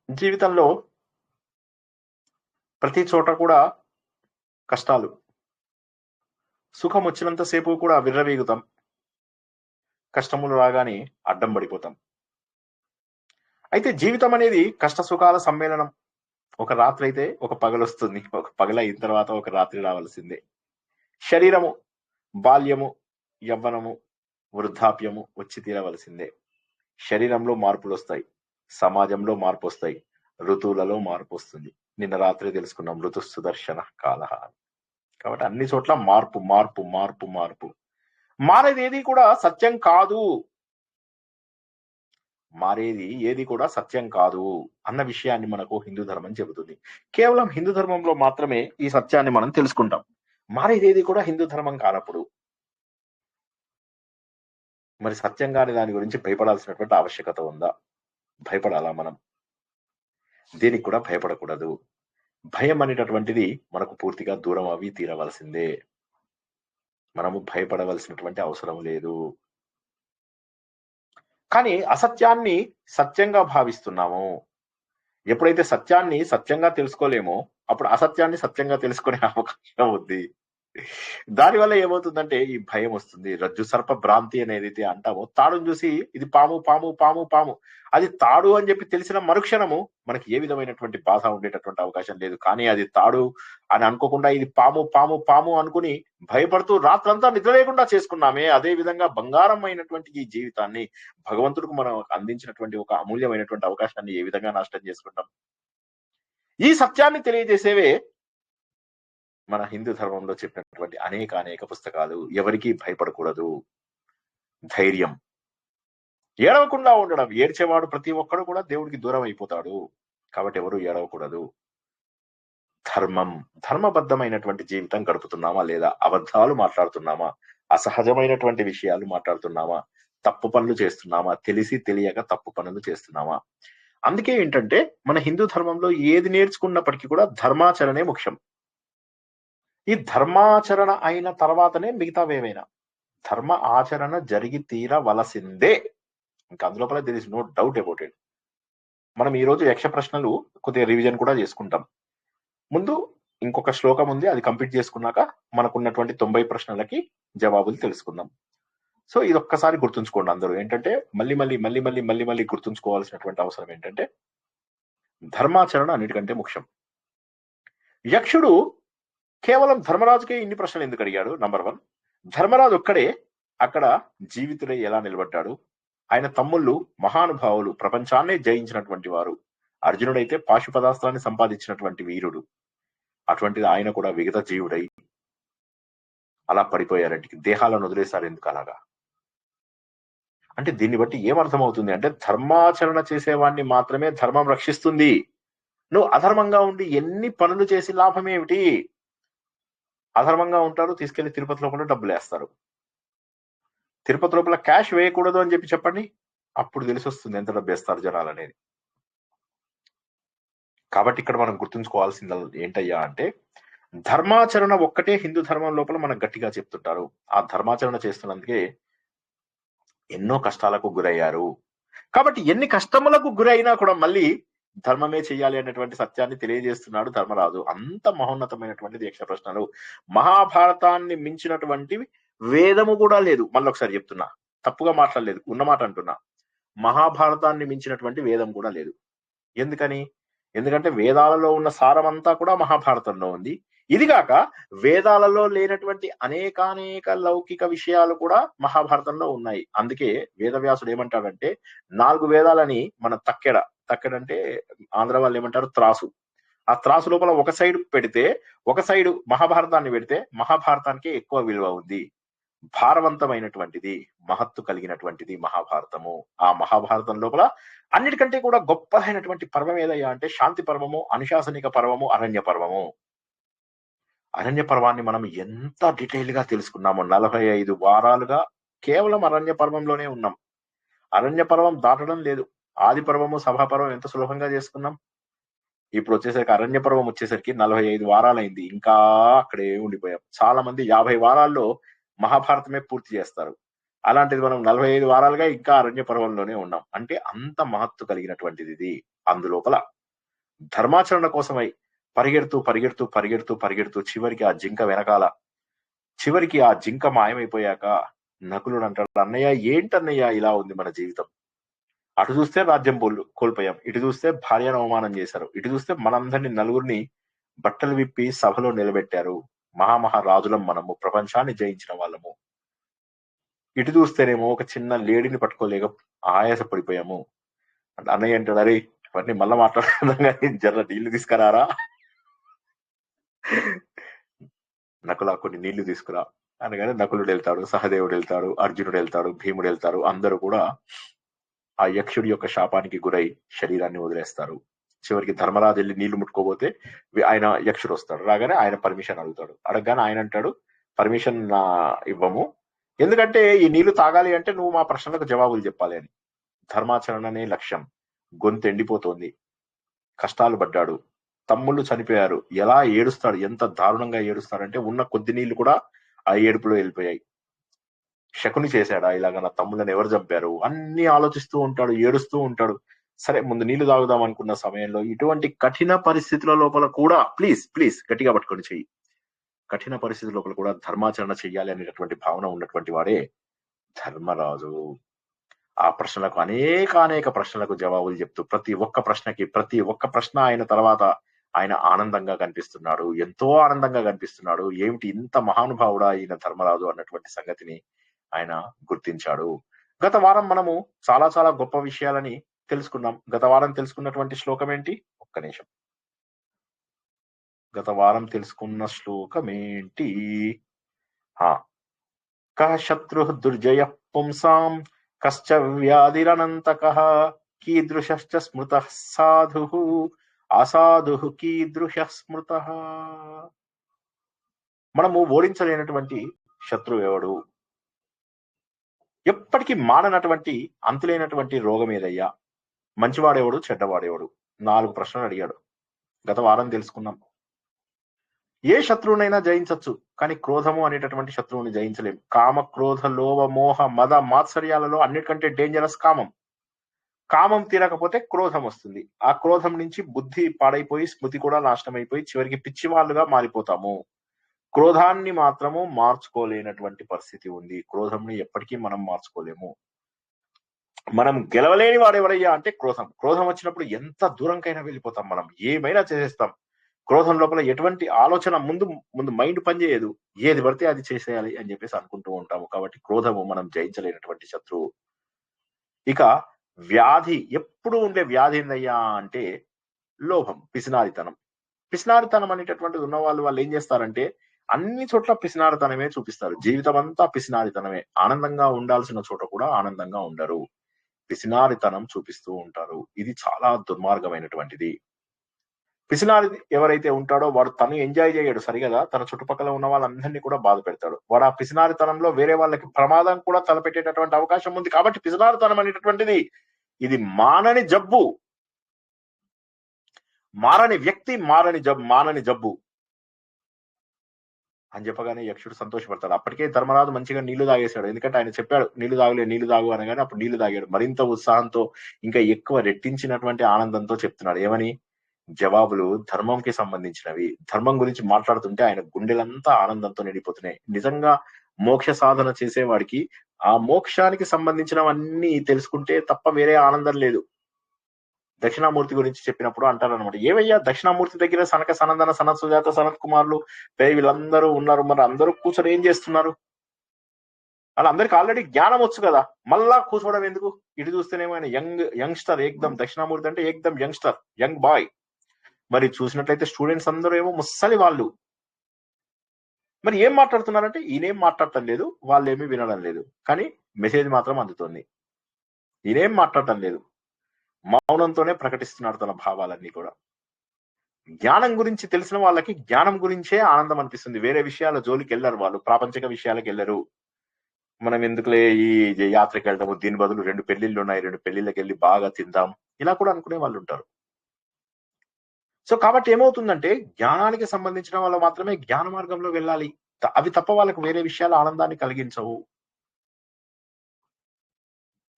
జీవితంలో ప్రతి చోట కూడా కష్టాలు. సుఖం వచ్చినంత సేపు కూడా విర్రవీగుతాం. కష్టములు రాగానే అడ్డం పడిపోతాం. అయితే జీవితం అనేది కష్ట సుఖాల సమ్మేళనం. ఒక రాత్రయితే ఒక పగలొస్తుంది. ఒక పగలయిన తర్వాత ఒక రాత్రి రావాల్సిందే. శరీరము, బాల్యము, యవ్వనము, వృద్ధాప్యము వచ్చి తీరవలసిందే. శరీరంలో మార్పులొస్తాయి. సమాజంలో మార్పొస్తాయి. ఋతువులలో మార్పొస్తుంది. నిన్న రాత్రే తెలుసుకున్నాం ఋతు సుదర్శన కాలః అని. కాబట్టి అన్ని చోట్ల మార్పు, మార్పు, మార్పు, మార్పు. మారేదేది కూడా సత్యం కాదు. మారేది ఏది కూడా సత్యం కాదు అన్న విషయాన్ని మనకు హిందూ ధర్మం చెబుతుంది. కేవలం హిందూ ధర్మంలో మాత్రమే ఈ సత్యాన్ని మనం తెలుసుకుంటాం. మారేదేది కూడా హిందూ ధర్మం కానప్పుడు మరి సత్యం కాని దాని గురించి భయపడాల్సినటువంటి ఆవశ్యకత ఉందా? భయపడాలా మనం? దేనికి కూడా భయపడకూడదు. భయం అనేటటువంటిది మనకు పూర్తిగా దూరం అవి తీరవలసిందే. మనము భయపడవలసినటువంటి అవసరం లేదు. కానీ అసత్యాన్ని సత్యంగా భావిస్తున్నాము. ఎప్పుడైతే సత్యాన్ని సత్యంగా తెలుసుకోలేమో, అప్పుడు అసత్యాన్ని సత్యంగా తెలుసుకునే అవకాశం ఉంది. దానివల్ల ఏమవుతుందంటే ఈ భయం వస్తుంది. రజ్జు సర్ప భ్రాంతి అనేదైతే అంటామో, తాడును చూసి ఇది పాము, పాము, పాము, పాము. అది తాడు అని చెప్పి తెలిసిన మరుక్షణము మనకి ఏ విధమైనటువంటి బాధ ఉండేటటువంటి అవకాశం లేదు. కానీ అది తాడు అని అనుకోకుండా ఇది పాము, పాము, పాము అనుకుని భయపడుతూ రాత్రంతా నిద్ర లేకుండా చేసుకున్నామే. అదే విధంగా బంగారమైనటువంటి ఈ జీవితాన్ని భగవంతుడికి మనం అందించినటువంటి ఒక అమూల్యమైనటువంటి అవకాశాన్ని ఏ విధంగా నష్టం చేసుకుంటాం? ఈ సత్యాన్ని తెలియజేసేవే మన హిందూ ధర్మంలో చెప్పినటువంటి అనేక పుస్తకాలు. ఎవరికీ భయపడకూడదు. ధైర్యం. ఏడవకుండా ఉండడం. ఏడ్చేవాడు ప్రతి ఒక్కడు కూడా దేవుడికి దూరం అయిపోతాడు. కాబట్టి ఎవరు ఏడవకూడదు. ధర్మం. ధర్మబద్ధమైనటువంటి జీవితం గడుపుతున్నామా లేదా? అబద్ధాలు మాట్లాడుతున్నామా? అసహజమైనటువంటి విషయాలు మాట్లాడుతున్నామా? తప్పు పనులు చేస్తున్నామా? తెలిసి తెలియక తప్పు పనులు చేస్తున్నామా? అందుకే ఏంటంటే మన హిందూ ధర్మంలో ఏది నేర్చుకున్నప్పటికీ కూడా ధర్మాచరణే ముఖ్యం. ఈ ధర్మాచరణ అయిన తర్వాతనే మిగతావేవైనా. ధర్మ ఆచరణ జరిగి తీరవలసిందే. ఇంక అందులోపల there is no doubt about it. మనం ఈరోజు యక్ష ప్రశ్నలు కొద్దిగా రివిజన్ కూడా చేసుకుంటాం. ముందు ఇంకొక శ్లోకం ఉంది. అది కంప్లీట్ చేసుకున్నాక మనకున్నటువంటి 90 ప్రశ్నలకి జవాబులు తెలుసుకుందాం. సో ఇదొక్కసారి గుర్తుంచుకోండి అందరూ. ఏంటంటే మళ్ళీ గుర్తుంచుకోవాల్సినటువంటి అవసరం ఏంటంటే ధర్మాచరణ అన్నిటికంటే ముఖ్యం. యక్షుడు కేవలం ధర్మరాజుకే ఇన్ని ప్రశ్నలు ఎందుకు అడిగాడు? నంబర్ 1. ధర్మరాజు ఒక్కడే అక్కడ జీవితుడై ఎలా నిలబడ్డాడు? ఆయన తమ్ముళ్ళు మహానుభావులు, ప్రపంచాన్నే జయించినటువంటి వారు. అర్జునుడైతే పాశుపదాస్త్రాన్ని సంపాదించినటువంటి వీరుడు. అటువంటిది ఆయన కూడా విగత జీవుడై అలా పడిపోయారంటే దేహాలను వదిలేశారు ఎందుకు అలాగా? అంటే దీన్ని బట్టి ఏమర్థమవుతుంది అంటే ధర్మాచరణ చేసేవాడిని మాత్రమే ధర్మం రక్షిస్తుంది. నువ్వు అధర్మంగా ఉండి ఎన్ని పనులు చేసి లాభం ఏమిటి? అధర్మంగా ఉంటారు, తీసుకెళ్లి తిరుపతి లోపల డబ్బులేస్తారు. తిరుపతి లోపల క్యాష్ వేయకూడదు అని చెప్పండి. అప్పుడు తెలిసొస్తుంది ఎంత డబ్బేస్తారు జనాలనేది. కాబట్టి ఇక్కడ మనం గుర్తుంచుకోవాల్సింది ఏంటయ్యా అంటే ధర్మాచరణ ఒక్కటే హిందూ ధర్మం లోపల మనకు గట్టిగా చెప్తుంటారు. ఆ ధర్మాచరణ చేస్తున్నందుకే ఎన్నో కష్టాలకు గురయ్యారు. కాబట్టి ఎన్ని కష్టములకు గురైనా కూడా మళ్ళీ ధర్మమే చెయ్యాలి అనేటువంటి సత్యాన్ని తెలియజేస్తున్నాడు ధర్మరాజు. అంత మహోన్నతమైనటువంటిది యక్ష ప్రశ్నలు. మహాభారతాన్ని మించినటువంటి వేదము కూడా లేదు. మళ్ళొకసారి చెప్తున్నా, తప్పుగా మాట్లాడలేదు, ఉన్నమాట అంటున్నా. మహాభారతాన్ని మించినటువంటి వేదం కూడా లేదు. ఎందుకని? ఎందుకంటే వేదాలలో ఉన్న సారమంతా కూడా మహాభారతంలో ఉంది. ఇదిగాక వేదాలలో లేనటువంటి అనేకానేక లౌకిక విషయాలు కూడా మహాభారతంలో ఉన్నాయి. అందుకే వేదవ్యాసుడు ఏమంటాడంటే 4 వేదాలని మన తక్కెడంటే ఆంధ్ర వాళ్ళు ఏమంటారు త్రాసు. ఆ త్రాసు లోపల ఒక సైడ్ పెడితే, ఒక సైడు మహాభారతాన్ని పెడితే మహాభారతానికే ఎక్కువ విలువ ఉంది. భారవంతమైనటువంటిది, మహత్తు కలిగినటువంటిది మహాభారతము. ఆ మహాభారతం లోపల అన్నిటికంటే కూడా గొప్పదైనటువంటి పర్వం ఏదయ్యా అంటే శాంతి పర్వము, అనుశాసనిక పర్వము, అరణ్య పర్వము. అరణ్య పర్వాన్ని మనం ఎంత డీటెయిల్ గా తెలుసుకున్నామో 45 వారాలుగా కేవలం అరణ్య పర్వంలోనే ఉన్నాం. అరణ్య పర్వం దాటడం లేదు. ఆది పర్వము, సభా పర్వం ఎంత సులభంగా చేసుకున్నాం. ఇప్పుడు వచ్చేసరికి అరణ్య పర్వం వచ్చేసరికి 45 వారాలైంది. ఇంకా అక్కడే ఉండిపోయాం. చాలా మంది 50 వారాల్లో మహాభారతమే పూర్తి చేస్తారు. అలాంటిది మనం 45 వారాలుగా ఇంకా అరణ్య పర్వంలోనే ఉన్నాం. అంటే అంత మహత్తు కలిగినటువంటిది ఇది. అందులోపల ధర్మాచరణ కోసమై పరిగెడుతూ పరిగెడుతూ పరిగెడుతూ పరిగెడుతూ చివరికి ఆ జింక మాయమైపోయాక నకులుడు అంటాడు, అన్నయ్య ఏంటన్నయ్య ఇలా ఉంది మన జీవితం. అటు చూస్తే రాజ్యం కోల్పోయాం, ఇటు చూస్తే భార్యను అవమానం చేశారు, ఇటు చూస్తే మనందరినీ నలుగురిని బట్టలు విప్పి సభలో నిలబెట్టారు. రాజులం మనము, ప్రపంచాన్ని జయించిన వాళ్ళము. ఇటు చూస్తేనేమో ఒక చిన్న లేడీని పట్టుకోలేక ఆయాస పడిపోయాము. అన్నయ్య అంటాడు, అరే ఇవన్నీ మళ్ళా మాట్లాడుకుందాం కానీ జర నీళ్లు తీసుకురారా. నకుల కొన్ని నీళ్లు తీసుకురా అనగానే నకులుడు వెళ్తాడు, సహదేవుడు వెళ్తాడు, అర్జునుడు వెళ్తాడు, భీముడు వెళ్తారు. అందరూ కూడా ఆ యక్షుడి యొక్క శాపానికి గురై శరీరాన్ని వదిలేస్తారు. చివరికి ధర్మరాజు వెళ్ళి నీళ్లు ముట్టుకోబోతే ఆయన యక్షుడు వస్తాడు. రాగానే ఆయన పర్మిషన్ అడుగుతాడు. అడగగానే ఆయన అంటాడు, పర్మిషన్ ఇవ్వము, ఎందుకంటే ఈ నీళ్లు తాగాలి అంటే నువ్వు మా ప్రశ్నలకు జవాబులు చెప్పాలి అని. ధర్మాచరణనే లక్ష్యం. గొంతు ఎండిపోతోంది, కష్టాలు పడ్డాడు, తమ్ముళ్ళు చనిపోయారు, ఎలా ఏడుస్తాడు, ఎంత దారుణంగా ఏడుస్తాడంటే ఉన్న కొద్ది నీళ్లు కూడా ఆ ఏడుపులో వెళ్ళిపోయాయి. శకుని చేశాడా ఇలాగ, నా తమ్ముళ్ళని ఎవరు చంపారు, అన్ని ఆలోచిస్తూ ఉంటాడు, ఏడుస్తూ ఉంటాడు. సరే ముందు నీళ్లు తాగుదాం అనుకున్న సమయంలో ఇటువంటి కఠిన పరిస్థితుల లోపల కూడా, ప్లీజ్ ప్లీజ్ గట్టిగా పట్టుకొని చెయ్యి, కఠిన పరిస్థితుల లోపల కూడా ధర్మాచరణ చెయ్యాలి అనేటటువంటి భావన ఉన్నటువంటి వాడే ధర్మరాజు. ఆ ప్రశ్నలకు అనేక ప్రశ్నలకు జవాబులు చెప్తూ ప్రతి ఒక్క ప్రశ్న అయిన తర్వాత ఆయన ఆనందంగా కనిపిస్తున్నాడు, ఎంతో ఆనందంగా కనిపిస్తున్నాడు. ఏమిటి ఇంత మహానుభావుడా ఈయన ధర్మరాజు అన్నటువంటి సంగతిని ఆయన గుర్తించాడు. గత వారం మనము చాలా చాలా గొప్ప విషయాలని తెలుసుకున్నాం. గత వారం తెలుసుకున్నటువంటి శ్లోకం ఏంటి? ఒక్క నిమిషం. గత వారం తెలుసుకున్న శ్లోకం ఏంటి? కః శత్రుః దుర్జయః పుంసాం కశ్చ వ్యాధిరనంతకః కీదృశశ్చ స్మృతః సాధుః అసాధుః కీదృశః స్మృతః. మనము ఓడించలేనటువంటి శత్రువు ఎవడు? ఎప్పటికీ మాననటువంటి అంతులేనటువంటి రోగం ఏదయ్యా? మంచివాడేవాడు, చెడ్డవాడేవాడు? 4 ప్రశ్నలు అడిగాడు. గత వారం తెలుసుకున్నాం. ఏ శత్రువునైనా జయించవచ్చు, కానీ క్రోధము అనేటటువంటి శత్రువుని జయించలేం. కామ, క్రోధ, లోభ, మోహ, మద, మాత్సర్యాలలో అన్నిటికంటే డేంజరస్ కామం. కామం తీరకపోతే క్రోధం వస్తుంది. ఆ క్రోధం నుంచి బుద్ధి పాడైపోయి స్మృతి కూడా నాశనం అయిపోయి చివరికి పిచ్చివాళ్ళుగా మారిపోతాము. క్రోధాన్ని మాత్రము మార్చుకోలేనటువంటి పరిస్థితి ఉంది. క్రోధంని ఎప్పటికీ మనం మార్చుకోలేము. మనం గెలవలేని వాడు ఎవరయ్యా అంటే క్రోధం. క్రోధం వచ్చినప్పుడు ఎంత దూరంకైనా వెళ్ళిపోతాం, మనం ఏమైనా చేసేస్తాం. క్రోధం లోపల ఎటువంటి ఆలోచన ముందు మైండ్ పనిచేయదు, ఏది పడితే అది చేసేయాలి అని చెప్పేసి అనుకుంటూ ఉంటాము. కాబట్టి క్రోధము మనం జయించలేనటువంటి శత్రువు. ఇక వ్యాధి, ఎప్పుడు ఉండే వ్యాధి ఏందయ్యా అంటే లోభం, పిసినారితనం. పిసినారితనం అనేటటువంటిది ఉన్న వాళ్ళు ఏం చేస్తారంటే అన్ని చోట్ల పిసినారితనమే చూపిస్తారు. జీవితం అంతా పిసినారితనమే. ఆనందంగా ఉండాల్సిన చోట కూడా ఆనందంగా ఉండరు, పిసినారితనం చూపిస్తూ ఉంటారు. ఇది చాలా దుర్మార్గమైనటువంటిది. పిసినారి ఎవరైతే ఉంటాడో వాడు తను ఎంజాయ్ చేయడు సరిగదా, తన చుట్టుపక్కల ఉన్న వాళ్ళందరినీ కూడా బాధ పెడతాడు. వాడు ఆ పిసినారితనంలో వేరే వాళ్ళకి ప్రమాదం కూడా తలపెట్టేటటువంటి అవకాశం ఉంది. కాబట్టి పిసినారితనం అనేటటువంటిది ఇది మానని జబ్బు, మారని వ్యక్తి, మానని జబ్బు అని చెప్పగానే యక్షుడు సంతోషపడతాడు. అప్పటికే ధర్మరాజు మంచిగా నీళ్లు తాగేశాడు, ఎందుకంటే ఆయన చెప్పాడు నీళ్లు తాగు అనగానే అప్పుడు నీళ్లు తాగాడు. మరింత ఉత్సాహంతో, ఇంకా ఎక్కువ రెట్టించినటువంటి ఆనందంతో చెప్తున్నాడు. ఏమని? జవాబులు ధర్మంకి సంబంధించినవి. ధర్మం గురించి మాట్లాడుతుంటే ఆయన గుండెలంతా ఆనందంతో నిండిపోతున్నాయి. నిజంగా మోక్ష సాధన చేసేవాడికి ఆ మోక్షానికి సంబంధించినవన్నీ తెలుసుకుంటే తప్ప వేరే ఆనందం లేదు. దక్షిణామూర్తి గురించి చెప్పినప్పుడు అంటారు అనమాట, ఏవయ్యా దక్షిణామూర్తి దగ్గర సనక సనందన సనత్ సుజాత సనత్ కుమారులు వీళ్ళందరూ ఉన్నారు, మరి అందరూ కూర్చొని ఏం చేస్తున్నారు? వాళ్ళందరికి ఆల్రెడీ జ్ఞానం వచ్చు కదా, మళ్ళా కూర్చోవడం ఎందుకు? ఇటు చూస్తేనేమో ఆయన యంగ్స్టర్, ఏకదం దక్షిణామూర్తి అంటే ఏకదం యంగ్స్టర్, యంగ్ బాయ్. మరి చూసినట్లయితే స్టూడెంట్స్ అందరూ ఏమో ముస్సలి వాళ్ళు. మరి ఏం మాట్లాడుతున్నారంటే ఈయనేం మాట్లాడటం లేదు, వాళ్ళు ఏమీ వినడం లేదు, కానీ మెసేజ్ మాత్రం అందుతోంది. ఈయనేం మాట్లాడటం లేదు, మౌనంతోనే ప్రకటిస్తున్నాడు తన భావాలన్నీ కూడా. జ్ఞానం గురించి తెలిసిన వాళ్ళకి జ్ఞానం గురించే ఆనందం అనిపిస్తుంది, వేరే విషయాల జోలికి వెళ్ళరు వాళ్ళు, ప్రాపంచిక విషయాలకు వెళ్ళరు. మనం ఎందుకులే ఈ యాత్రకి వెళ్ళడము, దీని బదులు 2 పెళ్లిళ్ళు ఉన్నాయి, 2 పెళ్లిళ్ళకి వెళ్ళి బాగా తిందాం, ఇలా కూడా అనుకునే వాళ్ళు ఉంటారు. సో కాబట్టి ఏమవుతుందంటే జ్ఞానానికి సంబంధించిన వాళ్ళు మాత్రమే జ్ఞాన మార్గంలో వెళ్ళాలి, అవి తప్ప వాళ్ళకి వేరే విషయాల ఆనందాన్ని కలిగించవు.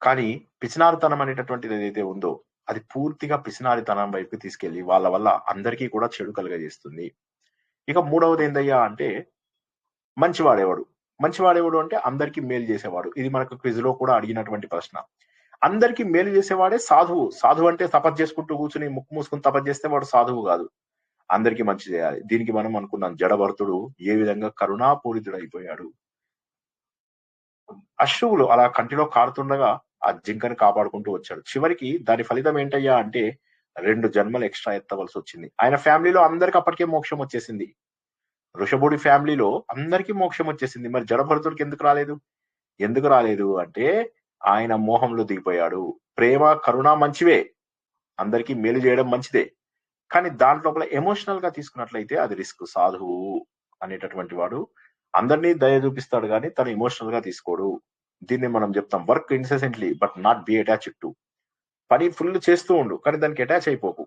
కానీ పిసినారుతనం అనేటటువంటిది ఏదైతే ఉందో అది పూర్తిగా పిసినారితనం వైపుకి తీసుకెళ్లి వాళ్ళ వల్ల అందరికీ కూడా చెడు కలుగజేస్తుంది. ఇక మూడవది ఏందయ్యా అంటే మంచివాడెవడు? మంచివాడెవడు అంటే అందరికీ మేలు చేసేవాడు. ఇది మనకు క్విజ్‌లో కూడా అడిగినటువంటి ప్రశ్న. అందరికీ మేలు చేసేవాడే సాధువు. సాధువు అంటే తపస్సు చేసుకుంటూ కూర్చొని ముక్కు మూసుకొని తపస్సు చేస్తే వాడు సాధువు గాదు. అందరికీ మంచి చేయాలి. దీనికి మనం అనుకున్నాం జడభరతుడు ఏ విధంగా కరుణాపూరితుడైపోయాడు. అశ్రువులు అలా కంటిలో కారుతుండగా ఆ జింకని కాపాడుకుంటూ వచ్చాడు. చివరికి దాని ఫలితం ఏంటయ్యా అంటే 2 జన్మలు ఎక్స్‌ట్రా ఎత్తవలసొచ్చింది. ఆయన ఫ్యామిలీలో అందరికి అప్పటికే మోక్షం వచ్చేసింది. వృషభుడి ఫ్యామిలీలో అందరికీ మోక్షం వచ్చేసింది. మరి జడభరతుడికి ఎందుకు రాలేదు? ఎందుకు రాలేదు అంటే ఆయన మోహంలో దిగిపోయాడు. ప్రేమ, కరుణ మంచివే. అందరికీ మేలు చేయడం మంచిదే. కానీ దాంట్లోపల ఎమోషనల్‌గా తీసుకున్నట్లయితే అది రిస్క్. సాధువు అనేటటువంటి వాడు అందరినీ దయ చూపిస్తాడు గానీ తను ఎమోషనల్‌గా తీసుకోడు. దీన్ని మనం చెప్తాం work incessantly but not be attached to. పని ఫుల్ చేస్తూ ఉండు. కానీ దానికి అటాచ్ అయిపోకు.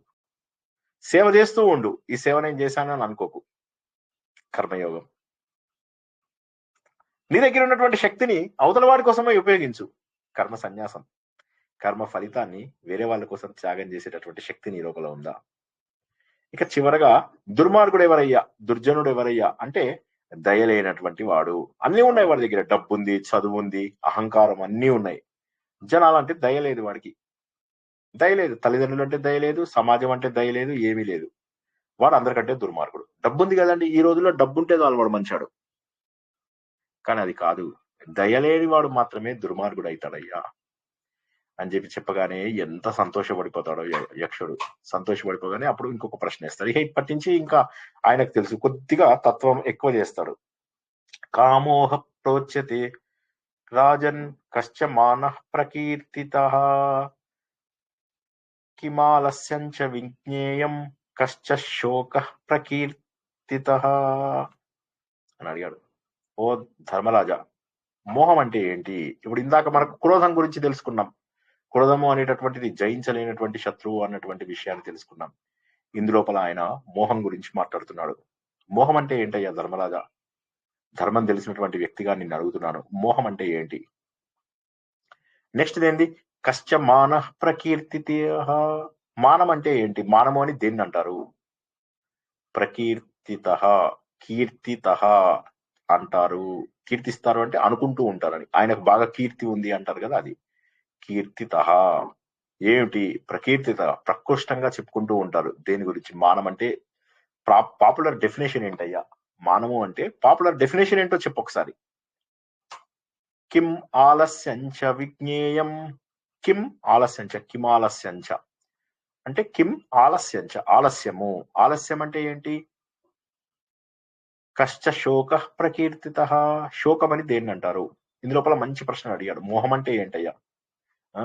సేవ చేస్తూ ఉండు. ఈ సేవ నేను చేశానని అనుకోకు. కర్మయోగం. నీ దగ్గర ఉన్నటువంటి శక్తిని అవతల వాడి కోసమే ఉపయోగించు. కర్మ సన్యాసం. కర్మ ఫలితాన్ని వేరే వాళ్ళ కోసం త్యాగం చేసేటటువంటి శక్తి నీ లోపల ఉందా? ఇక చివరగా దుర్మార్గుడు ఎవరయ్యా? దుర్జనుడు ఎవరయ్యా? అంటే దయలేనటువంటి వాడు. అన్నీ ఉన్నాయి వాడి దగ్గర. డబ్బుంది, చదువుంది, అహంకారం అన్నీ ఉన్నాయి. జనాలంటే దయ లేదు వాడికి. దయ లేదు. తల్లిదండ్రులు అంటే దయ లేదు, సమాజం అంటే దయ లేదు, ఏమీ లేదు. వాడు అందరికంటే దుర్మార్గుడు. డబ్బుంది కదండీ! ఈ రోజుల్లో డబ్బుంటే చాలు వాడు మంచోడు. కానీ అది కాదు. దయలేని వాడు మాత్రమే దుర్మార్గుడైతాడయ్యా అని చెప్పగానే ఎంత సంతోషపడిపోతాడో యక్షుడు. సంతోషపడిపోగానే అప్పుడు ఇంకొక ప్రశ్న వేస్తాడు. ఇక ఇప్పటి నుంచి ఇంకా ఆయనకు తెలుసు. కొద్దిగా తత్వం ఎక్కువ చేస్తాడు. కామోహ ప్రోచ్యతే రాజన్ కశ్చ మానః ప్రకీర్తితః కిమాలస్యంచ విజ్ఞేయం కశ్చ శోకః ప్రకీర్తితః అని అడిగాడు. ఓ ధర్మరాజా, మోహం అంటే ఏంటి? ఇప్పుడు ఇందాక మనకు క్రోధం గురించి తెలుసుకున్నాం. క్రోధము అనేటటువంటిది జయించలేనటువంటి శత్రువు అన్నటువంటి విషయాన్ని తెలుసుకున్నాం. ఇందులోపల ఆయన మోహం గురించి మాట్లాడుతున్నాడు. మోహం అంటే ఏంటయ్యా ధర్మరాజా? ధర్మం తెలిసినటువంటి వ్యక్తిగా నిన్ను అడుగుతున్నాను. మోహం అంటే ఏంటి? నెక్స్ట్ ఏంది? కశ్చ మానః ప్రకీర్తితః. మానం అంటే ఏంటి? మానము అని దేన్ని అంటారు? ప్రకీర్తితః, కీర్తితః అంటారు. కీర్తిస్తారు అంటే అనుకుంటూ ఉంటారని. ఆయనకు బాగా కీర్తి ఉంది అంటారు కదా అది. కీర్తితః ఏమిటి? ప్రకీర్తిత ప్రకృష్టంగా చెప్పుకుంటూ ఉంటారు. దేని గురించి? మానం అంటే పాపులర్ డెఫినేషన్ ఏంటయ్యా? మానము అంటే పాపులర్ డెఫినేషన్ ఏంటో చెప్పొకసారి. కిం ఆలస్యంచ విజ్ఞేయం. కిం ఆలస్యంచ, కిమాలస్యంచ అంటే కిం ఆలస్యంచ ఆలస్యము. ఆలస్యం అంటే ఏంటి? కశ్చ శోకః ప్రకీర్తితః. శోకమని దేన్నంటారు? ఇందులోపల మంచి ప్రశ్న అడిగాడు. మోహం అంటే ఏంటయ్యా? ఆ!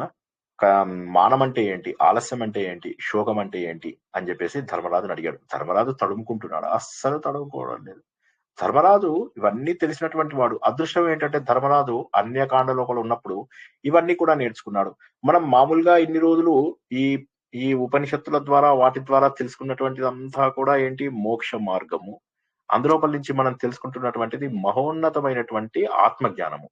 మానం అంటే ఏంటి? ఆలస్యం అంటే ఏంటి? శోకం అంటే ఏంటి? అని చెప్పేసి ధర్మరాజుని అడిగాడు. ధర్మరాజు తడుముకుంటున్నాడు. అస్సలు తడుముకోవడం లేదు. ధర్మరాజు ఇవన్నీ తెలిసినటువంటి వాడు. అదృష్టం ఏంటంటే ధర్మరాజు అన్యకాండ లోపల ఉన్నప్పుడు ఇవన్నీ కూడా నేర్చుకున్నాడు. మనం మామూలుగా ఇన్ని రోజులు ఈ ఈ ఉపనిషత్తుల ద్వారా వాటి ద్వారా తెలుసుకున్నటువంటిదంతా కూడా ఏంటి? మోక్ష మార్గము. అందులోపల నుంచి మనం తెలుసుకుంటున్నటువంటిది మహోన్నతమైనటువంటి ఆత్మజ్ఞానము.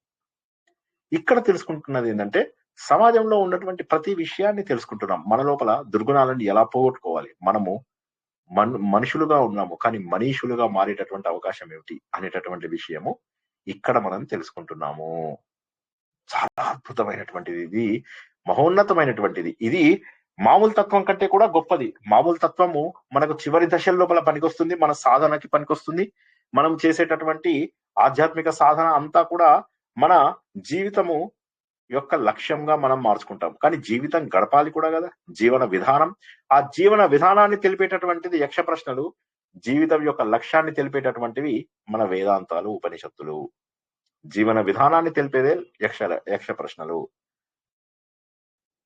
ఇక్కడ తెలుసుకుంటున్నది ఏంటంటే సమాజంలో ఉన్నటువంటి ప్రతి విషయాన్ని తెలుసుకుంటున్నాం. మన లోపల దుర్గుణాలను ఎలా పోగొట్టుకోవాలి? మనము మనుషులుగా ఉన్నాము. కానీ మనీషులుగా మారేటటువంటి అవకాశం ఏమిటి? అనేటటువంటి విషయము ఇక్కడ మనం తెలుసుకుంటున్నాము. చాలా అద్భుతమైనటువంటిది ఇది. మహోన్నతమైనటువంటిది. ఇది మామూలు తత్వం కంటే కూడా గొప్పది. మామూలు తత్వము మనకు చివరి దశల లోపల పనికొస్తుంది. మన సాధనకి పనికొస్తుంది. మనం చేసేటటువంటి ఆధ్యాత్మిక సాధన అంతా కూడా మన జీవితము యొక్క లక్ష్యంగా మనం మార్చుకుంటాం. కానీ జీవితం గడపాలి కూడా గదా! జీవన విధానం. ఆ జీవన విధానాన్ని తెలిపేటటువంటిది యక్ష ప్రశ్నలు. జీవితం యొక్క లక్ష్యాన్ని తెలిపేటటువంటివి మన వేదాంతాలు, ఉపనిషత్తులు. జీవన విధానాన్ని తెలిపేదే యక్ష ప్రశ్నలు.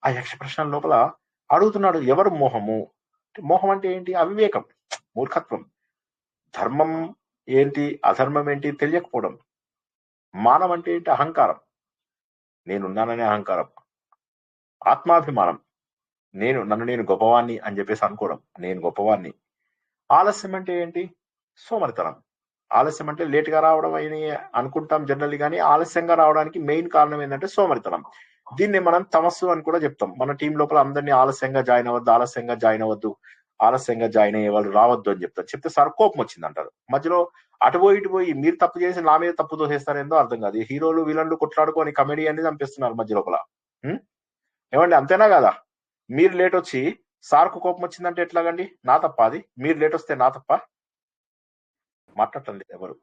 ఆ యక్ష ప్రశ్నల లోపల అడుగుతున్నాడు ఎవరు మోహము? మోహం అంటే ఏంటి? అవివేకం, మూర్ఖత్వం. ధర్మం ఏంటి? అధర్మం ఏంటి? తెలియకపోవడం. మానం అంటే ఏంటి? అహంకారం. నేనున్నాననే అహంకారం. ఆత్మాభిమానం. నన్ను నేను గొప్పవాడిని అని చెప్పేసి అనుకోవడం. నేను గొప్పవాడిని. ఆలస్యం అంటే ఏంటి? సోమరితనం. ఆలస్యం అంటే లేట్‌గా రావడం అని అనుకుంటాం జనరల్లీ గానీ, ఆలస్యంగా రావడానికి మెయిన్ కారణం ఏందంటే సోమరితనం. దీన్ని మనం తమస్సు అని కూడా చెప్తాం. మన టీం లోపల అందరినీ ఆలస్యంగా జాయిన్ అవ్వద్దు, ఆలస్యంగా జాయిన్ అవ్వద్దు, ఆలస్యంగా జాయిన్ అయ్యే వాళ్ళు రావద్దు అని చెప్తారు. చెప్తే సార్ కోపం వచ్చింది అంటారు. మధ్యలో అటు పోయి ఇటు పోయి మీరు తప్పు చేసి నా మీద తప్పు తోసేస్తారేందో అర్థం కాదు. హీరోలు విలన్లు కొట్లాడుకొని కమెడీ అనేది చంపిస్తున్నారు మధ్య లోపల. ఏమండి అంతేనా కదా? మీరు లేట్ వచ్చి సార్కు కోపం వచ్చిందంటే ఎట్లాగండి? నా తప్ప అది? మీరు లేట్ వస్తే నా తప్ప? మాట్లాడటం లేదు ఎవరు.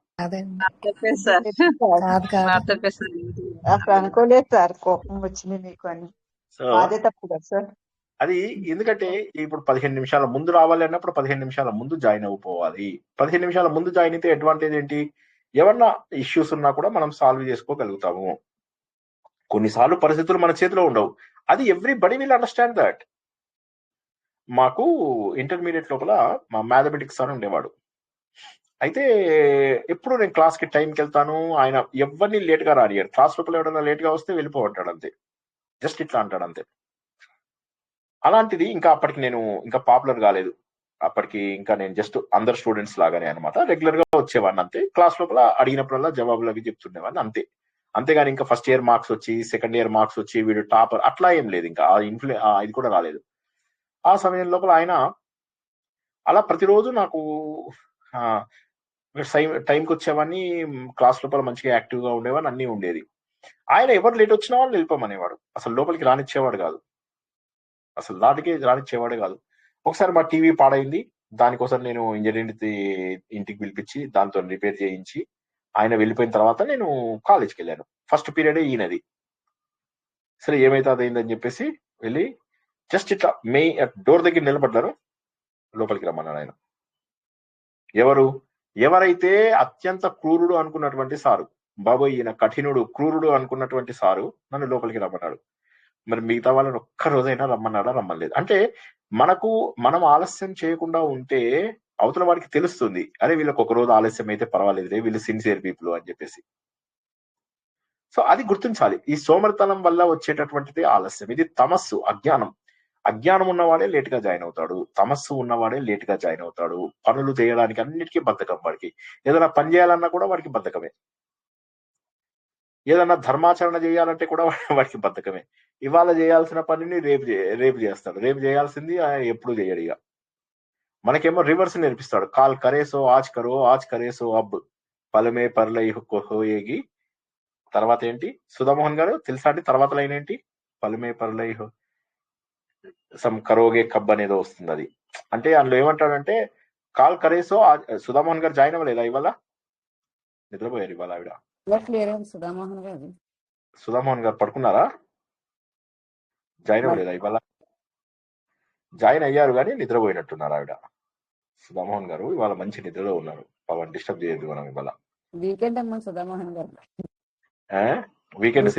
అసలు అనుకోలేదు సార్ కోపం వచ్చింది మీకు అని. సో అదే తప్పు కదా సార్. అది ఎందుకంటే ఇప్పుడు 15 నిమిషాల ముందు రావాలి అన్నప్పుడు 15 నిమిషాల ముందు జాయిన్ అయిపోవాలి. 15 నిమిషాల ముందు జాయిన్ అయితే అడ్వాంటేజ్ ఏంటి? ఏమన్నా ఇష్యూస్ ఉన్నా కూడా మనం సాల్వ్ చేసుకోగలుగుతాము. కొన్నిసార్లు పరిస్థితులు మన చేతిలో ఉండవు. అది ఎవ్రీబడి విల్ అండర్స్టాండ్ దట్. మాకు ఇంటర్మీడియట్ లోపల మా మ్యాథమెటిక్స్ సార్ ఉండేవాడు. అయితే ఎప్పుడు నేను క్లాస్ కి టైంకి వెళ్తాను. ఆయన ఎవరిని లేట్ గా రానియాడు. క్లాస్ లోపల ఎవరైనా లేట్ గా వస్తే వెళ్ళిపోమంటాడు అంతే. జస్ట్ ఇట్లా అంటాడు అంతే. అలాంటిది ఇంకా అప్పటికి నేను ఇంకా పాపులర్ కాలేదు. అప్పటికి ఇంకా నేను జస్ట్ అందరు స్టూడెంట్స్ లాగానే అనమాట. రెగ్యులర్ గా వచ్చేవాడిని అంతే. క్లాస్ లోపల అడిగినప్పుడల్లా జవాబులు అవి చెప్తుండేవాడిని అంతే. అంతేగాని ఇంకా ఫస్ట్ ఇయర్ మార్క్స్ వచ్చి సెకండ్ ఇయర్ మార్క్స్ వచ్చి వీడు టాపర్ అట్లా ఏం లేదు. ఇంకా ఇది కూడా రాలేదు. ఆ సమయం లోపల ఆయన అలా ప్రతిరోజు నాకు టైంకి వచ్చేవాడిని, క్లాస్ లోపల మంచిగా యాక్టివ్ గా ఉండేవాడిని, అన్ని ఉండేది. ఆయన ఎవరు లేట్ వచ్చినా వాళ్ళు వెళ్ళిపోమనేవాడు. అసలు లోపలికి రానిచ్చేవాడు కాదు. అసలు దాటికి రానిచ్చేవాడే కాదు. ఒకసారి మా టీవీ పాడైంది. దానికోసం నేను ఇంజనీరింగ్ ఇంటికి పిలిపించి దాంతో రిపేర్ చేయించి ఆయన వెళ్ళిపోయిన తర్వాత నేను కాలేజ్కి వెళ్ళాను. ఫస్ట్ పీరియడే ఈయనది. సరే ఏమైతే అదైందని చెప్పేసి వెళ్ళి జస్ట్ ఇట్లా డోర్ దగ్గర నిలబడ్డారు. లోపలికి రమ్మన్నాడు ఆయన. ఎవరైతే అత్యంత క్రూరుడు అనుకున్నటువంటి సారు, బాబోయ్ ఈయన కఠినుడు క్రూరుడు అనుకున్నటువంటి సారు నన్ను లోపలికి రమ్మన్నాడు. మరి మిగతా వాళ్ళని ఒక్క రోజైనా రమ్మన్నాడా? రమ్మలేదు. అంటే మనం ఆలస్యం చేయకుండా ఉంటే అవతల వాడికి తెలుస్తుంది, అరే వీళ్ళకి ఒక రోజు ఆలస్యం అయితే పర్వాలేదు, వీళ్ళు సిన్సియర్ పీపుల్ అని చెప్పేసి. సో అది గుర్తించాలి. ఈ సోమరితనం వల్ల వచ్చేటటువంటిది ఆలస్యం. ఇది తమస్సు, అజ్ఞానం. అజ్ఞానం ఉన్నవాడే లేట్ గా జాయిన్ అవుతాడు. తమస్సు ఉన్నవాడే లేట్ గా జాయిన్ అవుతాడు. పనులు చేయడానికి అన్నిటికీ బద్ధకం వాడికి. ఏదైనా పని చేయాలన్నా కూడా వాడికి బద్ధకమే. ఏదన్నా ధర్మాచరణ చేయాలంటే కూడా వాడికి బద్ధకమే. ఇవాళ చేయాల్సిన పనిని రేపు చేస్తాడు. రేపు చేయాల్సింది ఎప్పుడు చేయడు. ఇక మనకేమో రివర్స్ నేర్పిస్తాడు. కాల్ కరేసో ఆజ్ కరో, ఆజ్ కరేసో అబ్, పలమే పర్లై హోయేగి. తర్వాత ఏంటి సుధామోహన్ గారు తెలుసా అండి? తర్వాత లైన్ ఏంటి? పలమే పర్లై సమ్ కరోగే కబ్ అనేదో వస్తుంది. అది అంటే అందులో ఏమంటాడంటే కాల్ కరేసో. సుధామోహన్ గారు జాయిన్ అవ్వలేదా ఇవాళ? నిద్రపోయారు ఇవాళ ఆవిడ. సుధామోహన్ గారు పడుకున్నారా? జాయిన్ అవ్వలేదా ఇవాళ? జాయిన్ అయ్యారు కానీ నిద్రపోయినట్టున్నారు ఆవిడ. సుధామోహన్ గారు ఇవాళ మంచి నిద్రలో ఉన్నారు. పవన్ డిస్టర్బ్ చేయొద్దు మనం ఇవాళ. వీకెండ్ అమ్మా సుధామోహన్ గారు. Weekend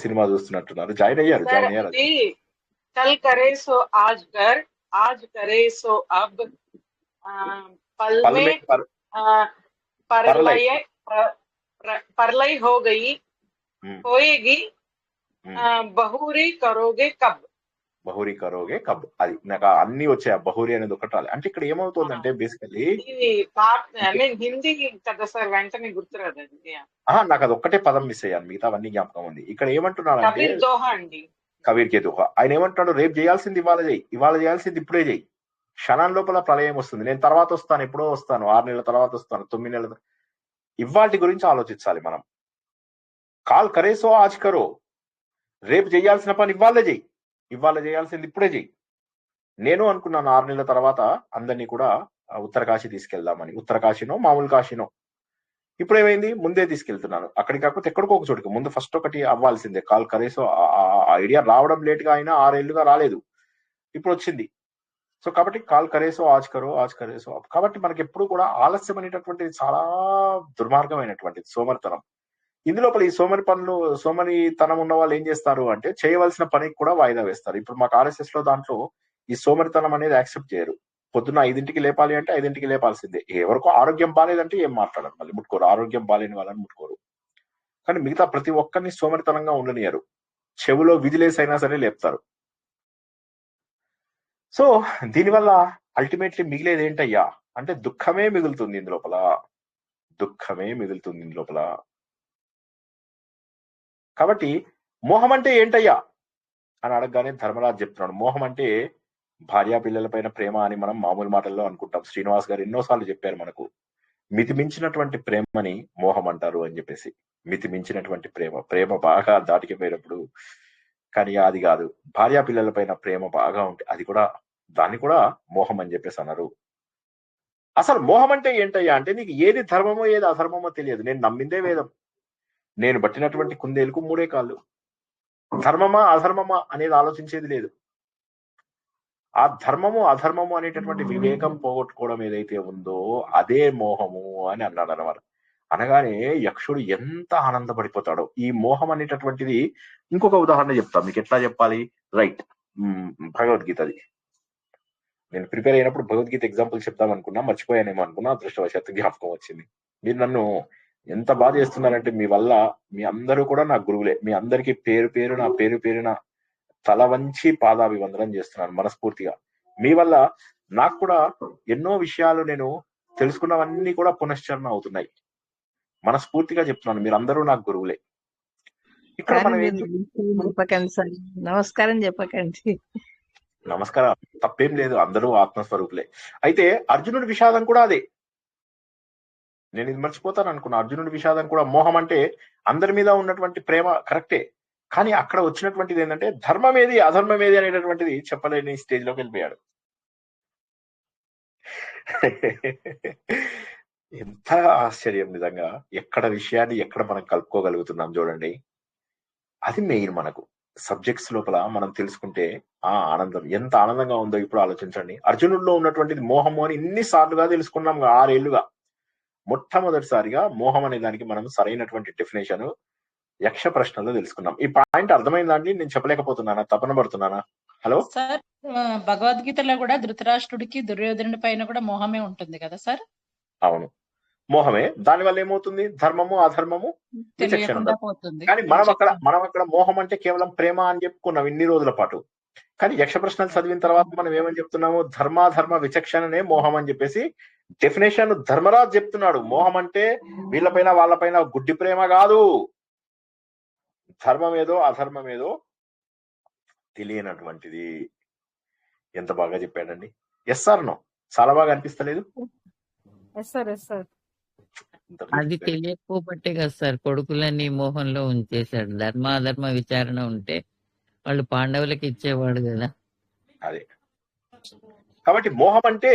cinema చూస్తున్నట్టున్నారు. జాయిన్ అయ్యారు. కల్ కరే సో ఆజ్ కర్, ఆజ్ కరే సో అబ్, పల్మే परलय हो गई होएगी, బహూరి కరోగే కబ్. బహూరి కరోగే కబ్. అది నాకు అన్ని వచ్చాయి. బహూరి అనేది ఒకటి రాలి. అంటే ఇక్కడ ఏమవుతుందంటే బేసికలీ హిందీ కదా సార్, వెంటనే గుర్తురాదు. నాకు అది ఒక్కటే పదం మిస్ అయ్యాను, మిగతా అవన్నీ జ్ఞాపకం ఉంది. ఇక్కడ ఏమంటున్నాడు అంటే కబీర్ కే దోహా. ఆయన ఏమంటాడు, రేపు చేయాల్సింది ఇవాళ చేయి, ఇవాళ చేయాల్సింది ఇప్పుడే చేయి. క్షణం లోపల ప్రళయం వస్తుంది. నేను తర్వాత వస్తాను, ఎప్పుడో వస్తాను, 6 నెలల తర్వాత వస్తాను, 9 నెలల. ఇవాళ గురించి ఆలోచించాలి మనం. కాల్ కరేసో ఆజ్ కరో. రేపు చేయాల్సిన పని ఇవాళ చేయి, ఇవాళ చేయాల్సింది ఇప్పుడే చేయి. నేను అనుకున్నాను 6 నెలల తర్వాత అందరినీ కూడా ఉత్తరకాశీ తీసుకెళ్దామని. ఉత్తరకాశీనో మామూలు కాశీనో. ఇప్పుడు ఏమైంది, ముందే తీసుకెళ్తున్నాను. అక్కడికి కాకపోతే ఎక్కడికో ఒక చోటుకి. ముందు ఫస్ట్ ఒకటి అవ్వాల్సిందే. కాల్ కరేసో ఐడియా రావడం లేట్ గా అయినా 6 ఏళ్లుగా రాలేదు, ఇప్పుడు వచ్చింది. సో కాబట్టి కాల్ కరేసో ఆజ్ కరో, ఆజ్ కరేసో. కాబట్టి మనకి ఎప్పుడు కూడా ఆలస్యం అనేటటువంటిది చాలా దుర్మార్గమైనటువంటిది, సోమరితనం. ఇందులోపల ఈ సోమరితనం ఉన్న వాళ్ళు ఏం చేస్తారు అంటే చేయవలసిన పనికి కూడా వాయిదా వేస్తారు. ఇప్పుడు మాకు RSS లో దాంట్లో ఈ సోమరితనం అనేది యాక్సెప్ట్ చేయరు. పొద్దున్న 5ంటికి లేపాలి అంటే 5ంటికి లేపాల్సిందే. ఎవరికో ఆరోగ్యం బాగాలేదంటే ఏం మాట్లాడరు, మళ్ళీ ముట్టుకోరు. ఆరోగ్యం బాగాలేని వాళ్ళని ముట్టుకోరు. కానీ మిగతా ప్రతి ఒక్కరిని సోమరితనంగా ఉండనియరు. చెవులో విజిలేసైనా సరే లేపుతారు. సో దీనివల్ల అల్టిమేట్లీ మిగిలేది ఏంటయ్యా అంటే దుఃఖమే మిగులుతుంది ఇందులోపల. దుఃఖమే మిగులుతుంది ఇందులోపల. కాబట్టి మోహం అంటే ఏంటయ్యా అని అడగగానే ధర్మరాజు చెప్తున్నాడు, మోహం అంటే భార్యా పిల్లల పైన ప్రేమ అని మనం మామూలు మాటల్లో అనుకుంటాం. శ్రీనివాస్ గారు ఎన్నోసార్లు చెప్పారు మనకు, మితిమించినటువంటి ప్రేమని మోహం అంటారు అని చెప్పేసి. మితిమించినటువంటి ప్రేమ బాగా దాటికిపోయినప్పుడు, కానీ అది కాదు. భార్యా పిల్లల పైన ప్రేమ బాగా ఉంటే అది కూడా, దాన్ని కూడా మోహం అని చెప్పేసి అన్నారు. అసలు మోహం అంటే ఏంటయ్యా అంటే, నీకు ఏది ధర్మమో ఏది అధర్మమో తెలియదు. నేను నమ్మిందే వేదం, నేను పట్టినటువంటి కుందేలుకు 3 కాళ్ళు. ధర్మమా అధర్మమా అనేది ఆలోచించేది లేదు. ఆ ధర్మము అధర్మము అనేటటువంటి వివేకం పోగొట్టుకోవడం ఏదైతే ఉందో అదే మోహము అని అన్నాడు అనమాట. అనగానే యక్షుడు ఎంత ఆనందపడిపోతాడో. ఈ మోహం అనేటటువంటిది ఇంకొక ఉదాహరణ చెప్తా మీకు, ఎట్లా చెప్పాలి. రైట్, భగవద్గీతది. నేను ప్రిపేర్ అయినప్పుడు భగవద్గీత ఎగ్జాంపుల్ చెప్తాం అనుకున్నా, మర్చిపోయానేమో అనుకున్నా, అదృష్టవశాత్తు జ్ఞాపకం వచ్చింది. మీరు నన్ను ఎంత బాధ చేస్తున్నారంటే, మీ వల్ల మీ అందరూ కూడా నా గురువులే. మీ అందరికీ పేరు పేరున తల వంచి పాదాభివందనం చేస్తున్నాను మనస్ఫూర్తిగా. మీ వల్ల నాకు కూడా ఎన్నో విషయాలు నేను తెలుసుకున్నవన్నీ కూడా పునశ్చరణ అవుతున్నాయి. మనస్ఫూర్తిగా చెప్తున్నాను, మీరందరూ నాకు గురువులే. ఇక్కడ కానీ మనం మీరు చెప్పకండి సార్, నమస్కారం చెప్పకండి. నమస్కారం, తప్పేం లేదు, అందరూ ఆత్మస్వరూపులే. అయితే అర్జునుడి విషాదం కూడా అదే. నేను ఇది మర్చిపోతాను అనుకున్నా. అర్జునుడి విషాదం కూడా మోహం అంటే అందరి మీద ఉన్నటువంటి ప్రేమ కరెక్టే, కానీ అక్కడ వచ్చినటువంటిది ఏంటంటే ధర్మం ఏది అధర్మం ఏది అనేటటువంటిది చెప్పలేని స్టేజ్ లోకి వెళ్ళిపోయాడు. ఎంత ఆశ్చర్యం నిజంగా. ఎక్కడ విషయాన్ని ఎక్కడ మనం కలుపుకోగలుగుతున్నాం చూడండి. అది మెయిన్. మనకు సబ్జెక్ట్స్ లోపల మనం తెలుసుకుంటే ఆ ఆనందం ఎంత ఆనందంగా ఉందో ఇప్పుడు ఆలోచించండి. అర్జునుడిలో ఉన్నటువంటిది మోహము అని ఇన్నిసార్లుగా తెలుసుకున్నాం 6 ఏళ్లుగా. మొట్టమొదటిసారిగా మోహం అనే దానికి మనం సరైనటువంటి డెఫినేషన్ యక్ష ప్రశ్నలో తెలుసుకున్నాం. ఈ పాయింట్ అర్థమైందా అండి? నేను చెప్పలేకపోతున్నానా, తపన పడుతున్నానా? హలో సార్, భగవద్గీతలో కూడా ధృతరాష్ట్రుడికి దుర్యోధనుడి పైన కూడా మోహమే ఉంటుంది కదా సార్? అవును, మోహమే. దానివల్ల ఏమవుతుంది? ధర్మము అధర్మము విచక్షణ తెలియకుండా ఉండదు. పోతుంది. కానీ మనం అక్కడ మోహం అంటే కేవలం ప్రేమ అని చెప్పుకున్నాం ఇన్ని రోజుల పాటు. కానీ యక్ష ప్రశ్నలు చదివిన తర్వాత మనం ఏమని చెప్తున్నాము? ధర్మాధర్మ విచక్షణనే మోహం అని చెప్పేసి డెఫినేషన్ ధర్మరాజు చెప్తున్నాడు. మోహం అంటే వీళ్ళపైన వాళ్ళపైన గుడ్డి ప్రేమ కాదు, ధర్మం ఏదో అధర్మం ఏదో తెలియనటువంటిది. ఎంత బాగా చెప్పాడండి. Yes or no? చాలా బాగా అనిపిస్తలేదు? Yes sir, yes sir. అది తెలియకపోబట్టే కదా సార్ కొడుకులని మోహంలో ఉంచేశాడు. ధర్మ అధర్మ విచారణ ఉంటే వాళ్ళు పాండవులకి ఇచ్చేవాడు కదా. అదే కాబట్టి మోహం అంటే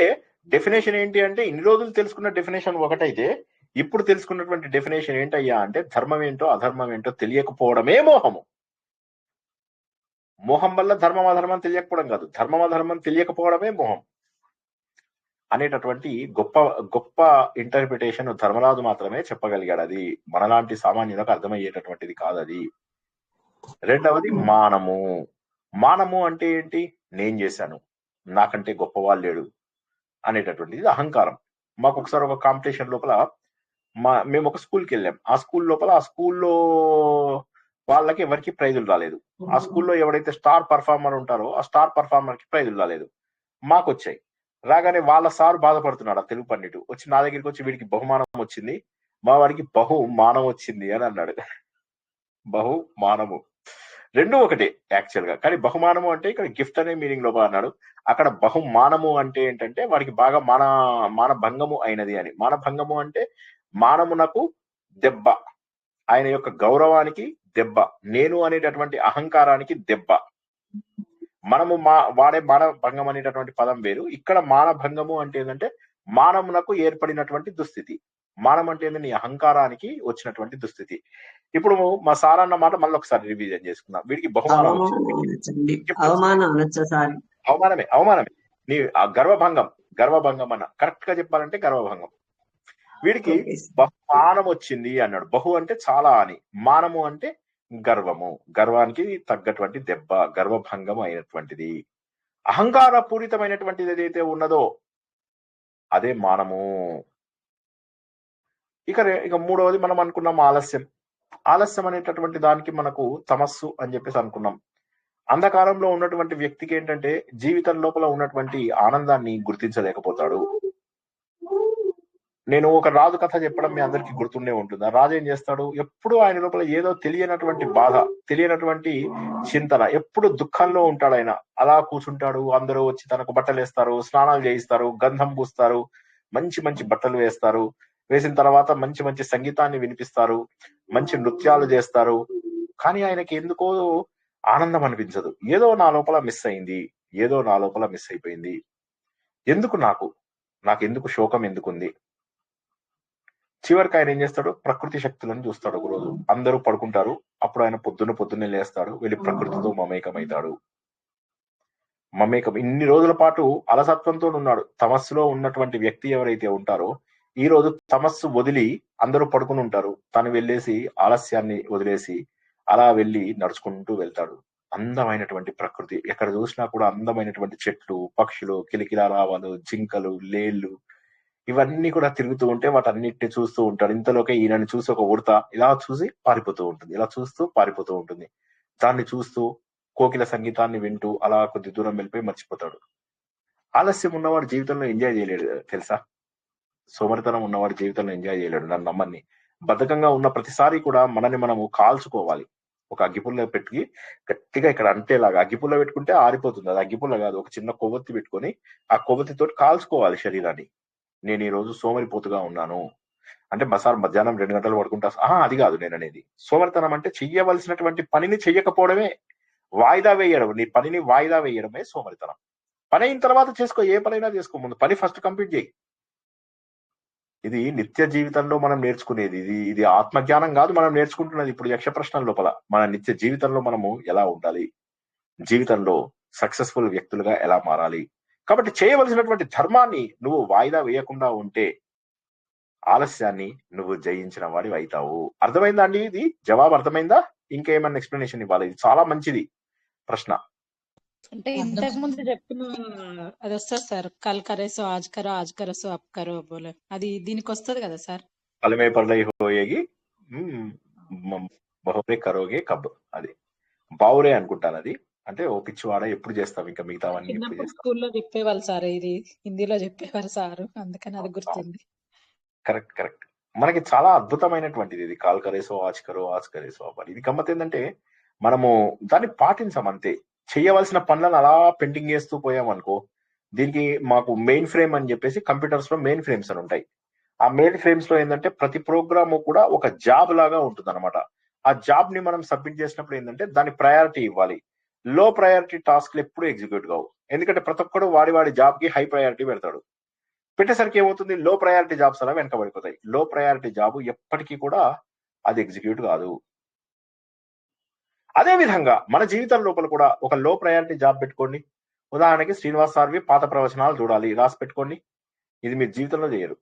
డెఫినేషన్ ఏంటి అంటే, ఇన్ని రోజులు తెలుసుకున్న డెఫినేషన్ ఒకటైతే ఇప్పుడు తెలుసుకున్నటువంటి డెఫినేషన్ ఏంటయ్యా అంటే, ధర్మం ఏంటో అధర్మం ఏంటో తెలియకపోవడమే మోహము. మోహం వల్ల ధర్మం అధర్మం తెలియకపోవడం కాదు, ధర్మం అధర్మం తెలియకపోవడమే మోహం అనేటటువంటి గొప్ప గొప్ప ఇంటర్ప్రిటేషన్ ధర్మరాజు మాత్రమే చెప్పగలిగాడు. అది మనలాంటి సామాన్యులకు అర్థమయ్యేటటువంటిది కాదు అది. రెండవది మానము. మానము అంటే ఏంటి? నేను చేశాను, నాకంటే గొప్పవాళ్ళు లేడు అనేటటువంటిది అహంకారం. మాకు ఒకసారి ఒక కాంపిటీషన్ లోపల మేము ఒక స్కూల్కి వెళ్ళాం. ఆ స్కూల్లో వాళ్ళకి ఎవరికి ప్రైజులు రాలేదు. ఆ స్కూల్లో ఎవరైతే స్టార్ పర్ఫార్మర్ ఉంటారో ఆ స్టార్ పర్ఫార్మర్ కి ప్రైజులు రాలేదు, మాకు వచ్చాయి. రాగానే వాళ్ళ సార్ బాధపడుతున్నాడు, ఆ తెలుగు పండితుడు వచ్చి నా దగ్గరికి వచ్చి, వీడికి బహుమానం వచ్చింది, మా వాడికి బహుమానం వచ్చింది అని అన్నాడు. బహుమానము రెండు ఒకటే యాక్చువల్ గా, కానీ బహుమానము అంటే ఇక్కడ గిఫ్ట్ అనే మీనింగ్ లోపల అన్నాడు. అక్కడ బహుమానము అంటే ఏంటంటే వాడికి బాగా మానభంగము అయినది అని. మానభంగము అంటే మానమునకు దెబ్బ, ఆయన యొక్క గౌరవానికి దెబ్బ, నేను అనేటటువంటి అహంకారానికి దెబ్బ. మనము వాడే మానభంగం అనేటటువంటి పదం వేరు. ఇక్కడ మానభంగము అంటే ఏంటంటే మానమునకు ఏర్పడినటువంటి దుస్థితి. మానం అంటే ఏంటంటే నీ అహంకారానికి వచ్చినటువంటి దుస్థితి. ఇప్పుడు మా సార్ అన్న మాట మళ్ళీ ఒకసారి రివిజన్ చేసుకుందాం. వీడికి బహుమానం అవమానమే నీ గర్వభంగం అన్న కరెక్ట్ గా చెప్పాలంటే గర్వభంగం. వీడికి బహుమానం వచ్చింది అన్నాడు. బహు అంటే చాలా అని, మానము అంటే గర్వము, గర్వానికి తగ్గటువంటి దెబ్బ, గర్వభంగం అయినటువంటిది. అహంకార పూరితమైనటువంటిది ఏదైతే ఉన్నదో అదే మానము. ఇక మూడవది మనం అనుకున్నాం ఆలస్యం. ఆలస్యం అనేటటువంటి దానికి మనకు తమస్సు అని చెప్పేసి అనుకున్నాం. అంధకారంలో ఉన్నటువంటి వ్యక్తికి ఏంటంటే జీవితం లోపల ఉన్నటువంటి ఆనందాన్ని గుర్తించలేకపోతాడు. నేను ఒక రాజు కథ చెప్పడం మీ అందరికీ గుర్తుండే ఉంటుంది. ఆ రాజు ఏం చేస్తాడు, ఎప్పుడు ఆయన లోపల ఏదో తెలియనటువంటి బాధ, తెలియనటువంటి చింతన, ఎప్పుడు దుఃఖంలో ఉంటాడు ఆయన. అలా కూర్చుంటాడు, అందరూ వచ్చి తనకు బట్టలు వేస్తారు, స్నానాలు చేయిస్తారు, గంధం పూస్తారు, మంచి మంచి బట్టలు వేస్తారు. వేసిన తర్వాత మంచి మంచి సంగీతాన్ని వినిపిస్తారు, మంచి నృత్యాలు చేస్తారు. కానీ ఆయనకి ఎందుకో ఆనందం అనిపించదు. ఏదో నా లోపల మిస్ అయింది, ఏదో నా లోపల మిస్ అయిపోయింది. ఎందుకు నాకెందుకు శోకం ఎందుకుంది? చివరికి ఆయన ఏం చేస్తాడు, ప్రకృతి శక్తులను చూస్తాడు. ఒక రోజు అందరూ పడుకుంటారు, అప్పుడు ఆయన పొద్దున్నే లేస్తాడు, వెళ్ళి ప్రకృతితో మమేకమవుతాడు. ఇన్ని రోజుల పాటు అలసత్వంతో ఉన్నాడు. తమస్సులో ఉన్నటువంటి వ్యక్తి ఎవరైతే ఉంటారో, ఈ రోజు తమస్సు వదిలి అందరూ పడుకుని ఉంటారు, తను వెళ్ళేసి ఆలస్యాన్ని వదిలేసి అలా వెళ్ళి నడుచుకుంటూ వెళ్తాడు. అందమైనటువంటి ప్రకృతి, ఎక్కడ చూసినా కూడా అందమైనటువంటి చెట్లు, పక్షులు, కిలకిలా రావాలు, జింకలు, లేళ్లు, ఇవన్నీ కూడా తిరుగుతూ ఉంటే వాటన్నిటిని చూస్తూ ఉంటాడు. ఇంతలోకే ఈయనని చూసి ఒక ఉడత ఇలా చూసి పారిపోతూ ఉంటుంది, ఇలా చూస్తూ పారిపోతూ ఉంటుంది. దాన్ని చూస్తూ కోకిల సంగీతాన్ని వింటూ అలా కొద్ది దూరం వెళ్ళిపోయి మర్చిపోతాడు. ఆలస్యం ఉన్నవాడు జీవితంలో ఎంజాయ్ చేయలేడు తెలుసా. సోమరితనం ఉన్నవాడు జీవితంలో ఎంజాయ్ చేయలేడు. నన్ను నమ్మని. బద్ధకంగా ఉన్న ప్రతిసారి కూడా మనని మనము కాల్చుకోవాలి. ఒక అగ్గిపుల్ల పెట్టి గట్టిగా ఇక్కడ అంటేలాగా అగ్గిపుల్ల పెట్టుకుంటే ఆరిపోతుంది. అది అగ్గిపుల్ల కాదు, ఒక చిన్న కొవ్వొత్తి పెట్టుకొని ఆ కొవ్వొత్తితో కాల్చుకోవాలి శరీరాన్ని. నేను ఈ రోజు సోమరిపోతుగా ఉన్నాను అంటే మధ్యాహ్నం 2 గంటలు పడుకుంటా, అది కాదు నేను అనేది. సోమరితనం అంటే చెయ్యవలసినటువంటి పనిని చెయ్యకపోవడమే, వాయిదా వేయడం. నీ పనిని వాయిదా వేయడమే సోమరితనం. పని అయిన తర్వాత చేసుకో, ఏ పనైనా చేసుకో, ముందు పని ఫస్ట్ కంప్లీట్ చేయి. ఇది నిత్య జీవితంలో మనం నేర్చుకునేది. ఇది ఆత్మజ్ఞానం కాదు మనం నేర్చుకుంటున్నది ఇప్పుడు యక్ష ప్రశ్నల లోపల. మన నిత్య జీవితంలో మనము ఎలా ఉండాలి, జీవితంలో సక్సెస్ఫుల్ వ్యక్తులుగా ఎలా మారాలి. కాబట్టి చేయవలసినటువంటి ధర్మాన్ని నువ్వు వాయిదా వేయకుండా ఉంటే ఆలస్యాన్ని నువ్వు జయించిన వాడి అవుతావు. అర్థమైందా అండి? ఇది జవాబు అర్థమైందా? ఇంకేమన్నా ఎక్స్ప్లెనేషన్ ఇవ్వాలి? ఇది చాలా మంచిది ప్రశ్న. అంటే ఇంతకు ముందు చెప్పిన అది వస్తుంది సార్, కల్ కరేసో ఆజ్ కరో అప్ కరో బోలే, అది దీనికి వస్తుంది కదా సార్. పలమే పర్లై హోయేగి బహురే కరోగే కబ్, అది బావురే అనుకుంటాను. అది అంటే ఓ పిచ్చివాడ ఎప్పుడు చేస్తాం, ఇంకా మిగతావన్నీ ఎప్పుడు చేస్తాం. స్కూల్లో చెప్పేవాళ్ళు సార్, ఇది హిందీలో చెప్పేవారు సార్, అందుకని అది గుర్తుంది. కరెక్ట్. మనకి చాలా అద్భుతమైనటువంటిది ఇది. కాల్ కరేసో ఆజ్ కరేసో అప్. ఇది గమ్మత్ ఏంటంటే మనము దాన్ని పాటించాం అంతే. చేయవలసిన పనులను అలా పెండింగ్ చేస్తూ పోయామనుకో, దీనికి మాకు మెయిన్ ఫ్రేమ్ అని చెప్పేసి కంప్యూటర్స్ లో మెయిన్ ఫ్రేమ్స్ అని ఉంటాయి. ఆ మెయిన్ ఫ్రేమ్స్ లో ఏంటంటే ప్రతి ప్రోగ్రామ్ కూడా ఒక జాబ్ లాగా ఉంటుంది అనమాట. ఆ జాబ్ ని మనం సబ్మిట్ చేసినప్పుడు ఏంటంటే దాని ప్రయారిటీ ఇవ్వాలి. లో ప్రయారిటీ టాస్క్లు ఎప్పుడు ఎగ్జిక్యూట్ కావు, ఎందుకంటే ప్రతి ఒక్కడు వాడి జాబ్ కి హై ప్రయారిటీ పెడతాడు. పెట్టేసరికి ఏమవుతుంది, లో ప్రయారిటీ జాబ్స్ అలా వెనకబడిపోతాయి. లో ప్రయారిటీ జాబ్ ఎప్పటికీ కూడా అది ఎగ్జిక్యూట్ కాదు. అదే విధంగా మన జీవితం లోపల కూడా ఒక లో ప్రయారిటీ జాబ్ పెట్టుకోండి. ఉదాహరణకి శ్రీనివాస్ సార్వి పాత ప్రవచనాలు చూడాలి, రాసి పెట్టుకోండి. ఇది మీరు జీవితంలో చేయరు.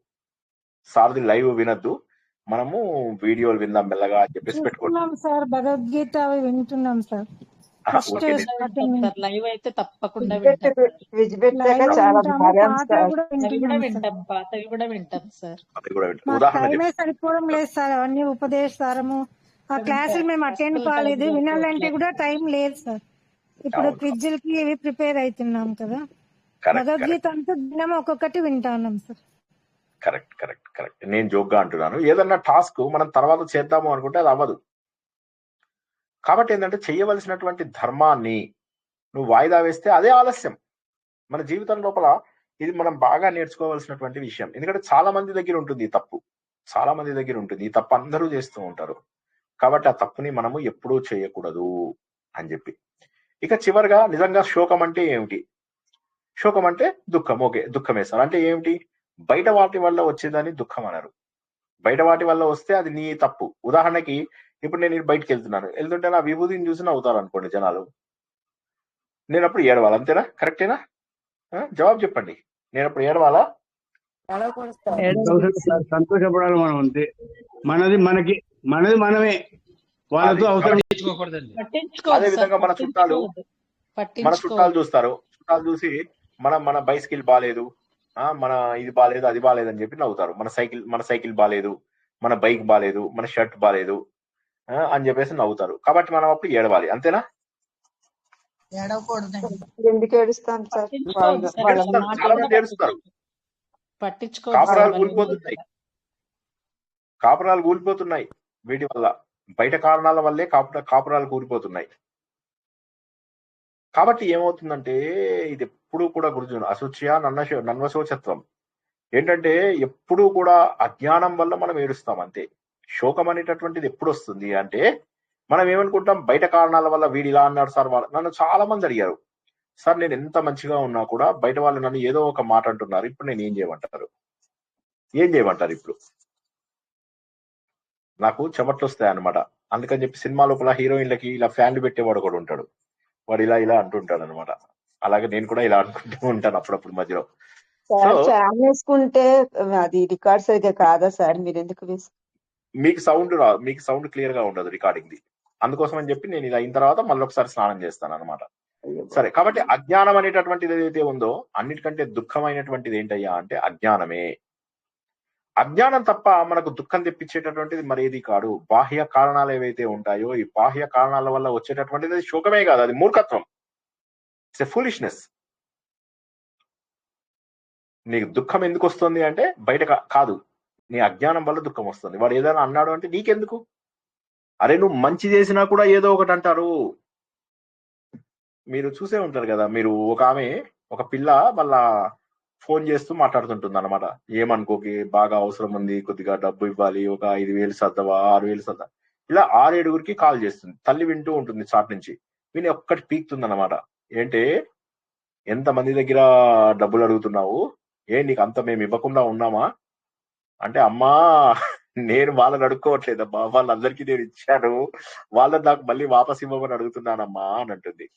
సార్ది లైవ్ వినద్దు, మనము వీడియోలు విందాం మెల్లగా అని చెప్పేసి పెట్టుకోండి. సార్ భగవద్గీత అవి వింటున్నాం సార్. లైవ్ అయితే తప్పకుండా టైమే సరిపోవడం లేదు సార్. అవన్నీ ఉపదేశారము ఆ క్లాసులు మేము అటెండ్ కాలేదు, వినాలంటే కూడా టైం లేదు సార్. ఇప్పుడు క్విజ్లకి ఇవి ప్రిపేర్ అవుతున్నాం కదా, భగవద్గీత అంతా దినం ఒక్కొక్కటి వింటాన్నాం సార్. కరెక్ట్. నేను జోక్గా అంటున్నాను. ఏదన్నా టాస్క్ మనం తర్వాత చేద్దాము అనుకుంటే అది అవ్వదు. కాబట్టి ఏంటంటే చేయవలసినటువంటి ధర్మాన్ని నువ్వు వాయిదా వేస్తే అదే ఆలస్యం. మన జీవితం లోపల ఇది మనం బాగా నేర్చుకోవాల్సినటువంటి విషయం. ఎందుకంటే చాలా మంది దగ్గర ఉంటుంది ఈ తప్పు, చాలా మంది దగ్గర ఉంటుంది ఈ తప్పు, అందరూ చేస్తూ ఉంటారు. కాబట్టి ఆ తప్పుని మనము ఎప్పుడూ చేయకూడదు అని చెప్పి. ఇక చివరిగా నిజంగా శోకం అంటే ఏమిటి? శోకం అంటే దుఃఖం. ఓకే, దుఃఖమే సార్ అంటే ఏమిటి? బయట వాటి వల్ల వచ్చేదాన్ని దుఃఖం అన్నారు. బయట వాటి వల్ల వస్తే అది నీ తప్పు. ఉదాహరణకి ఇప్పుడు నేను బయటకు వెళ్తుంటే నా విభూతిని చూసి నవ్వుతారు అనుకోండి జనాలు, నేను అప్పుడు ఏడవాలి, అంతేనా? కరెక్టేనా? జవాబు చెప్పండి. నేను అప్పుడు ఏడవాలా? సంతోషపడాలి మనం, అంతే. మనది మనమే, వాళ్ళతో అవసరం. అదే విధంగా మన చుట్టాలు చూస్తారు. చుట్టాలు చూసి మన బైసికిల్ బాలేదు, మన ఇది బాలేదు, అది బాలేదు అని చెప్పి నవ్వుతారు. మన సైకిల్ బాలేదు, మన బైక్ బాలేదు, మన షర్ట్ బాలేదు అని చెప్పేసి నవ్వుతారు. కాబట్టి మనం అప్పుడు ఏడవాలి, అంతేనా? ఎందుకు ఏడుస్తాం సార్? చాలా మంది ఏడుస్తారు, కాపురాలు కూలిపోతున్నాయి. కాపురాలు కూలిపోతున్నాయి వీటి వల్ల, బయట కారణాల వల్లే కాపురాలు కూలిపోతున్నాయి. కాబట్టి ఏమవుతుందంటే ఇది ఎప్పుడూ కూడా గుర్తు, అశుచ్య నన్వశోచత్వం ఏంటంటే ఎప్పుడూ కూడా అజ్ఞానం వల్ల మనం ఏడుస్తాం అంతే. శోకం అనేటటువంటిది ఎప్పుడు వస్తుంది అంటే మనం ఏమనుకుంటాం, బయట కారణాల వల్ల వీడు ఇలా అన్నాడు సార్. నన్ను చాలా మంది అడిగారు, సార్ నేను ఎంత మంచిగా ఉన్నా కూడా బయట వాళ్ళు నన్ను ఏదో ఒక మాట అంటున్నారు, ఇప్పుడు నేను ఏం చేయమంటారు? ఇప్పుడు నాకు చెమట్లు వస్తాయి అనమాట. అందుకని చెప్పి సినిమా లోపల హీరోయిన్లకి ఇలా ఫ్యాన్లు పెట్టేవాడు కూడా ఉంటాడు, వాడు ఇలా అంటుంటాడు అనమాట. అలాగే నేను కూడా ఇలా అనుకుంటూ ఉంటాను అప్పుడప్పుడు మధ్యలో. సార్ ఫ్యాన్ వేసుకుంటే అది రికార్డ్ సరిగ్గా కాదా సార్? మీరు ఎందుకు మీకు సౌండ్ క్లియర్ గా ఉండదు రికార్డింగ్ ది, అందుకోసం అని చెప్పి నేను ఇలా అయిన తర్వాత మళ్ళీ ఒకసారి స్నానం చేస్తాను అనమాట. సరే, కాబట్టి అజ్ఞానం అనేటటువంటిది ఏదైతే ఉందో అన్నిటికంటే దుఃఖమైనటువంటిది ఏంటయ్యా అంటే అజ్ఞానమే. అజ్ఞానం తప్ప మనకు దుఃఖం తెప్పించేటటువంటిది మరేది కాదు. బాహ్య కారణాలు ఏవైతే ఉంటాయో ఈ బాహ్య కారణాల వల్ల వచ్చేటటువంటిది శోకమే కాదు, అది మూర్ఖత్వం, ఇట్స్ ఎ ఫూలిష్నెస్. నీకు దుఃఖం ఎందుకు వస్తుంది అంటే బయట కాదు, నీ అజ్ఞానం వల్ల దుఃఖం వస్తుంది. వాడు ఏదైనా అన్నాడు అంటే నీకెందుకు? అరే నువ్వు మంచి చేసినా కూడా ఏదో ఒకటి అంటారు. మీరు చూసే ఉంటారు కదా, మీరు ఒక పిల్ల వాళ్ళ ఫోన్ చేస్తూ మాట్లాడుతుంటుంది అనమాట. ఏమనుకోకి, బాగా అవసరం ఉంది, కొద్దిగా డబ్బు ఇవ్వాలి, ఒక 5,000 సర్దవా, 6,000 సర్దా, ఇలా 6-7గురికి కాల్ చేస్తుంది. తల్లి వింటూ ఉంటుంది చాట్ నుంచి, విని ఒక్కటి పీక్తుంది అనమాట. ఏంటి ఎంతమంది దగ్గర డబ్బులు అడుగుతున్నావు, నీకు అంత మేము ఇవ్వకుండా ఉన్నామా అంటే, అమ్మా నేను వాళ్ళని అడుక్కోవట్లేదమ్మా, వాళ్ళందరికీ నేను ఇచ్చాను, వాళ్ళని నాకు మళ్ళీ వాపస్ ఇవ్వమని అడుగుతున్నానమ్మా అని అంటుంది.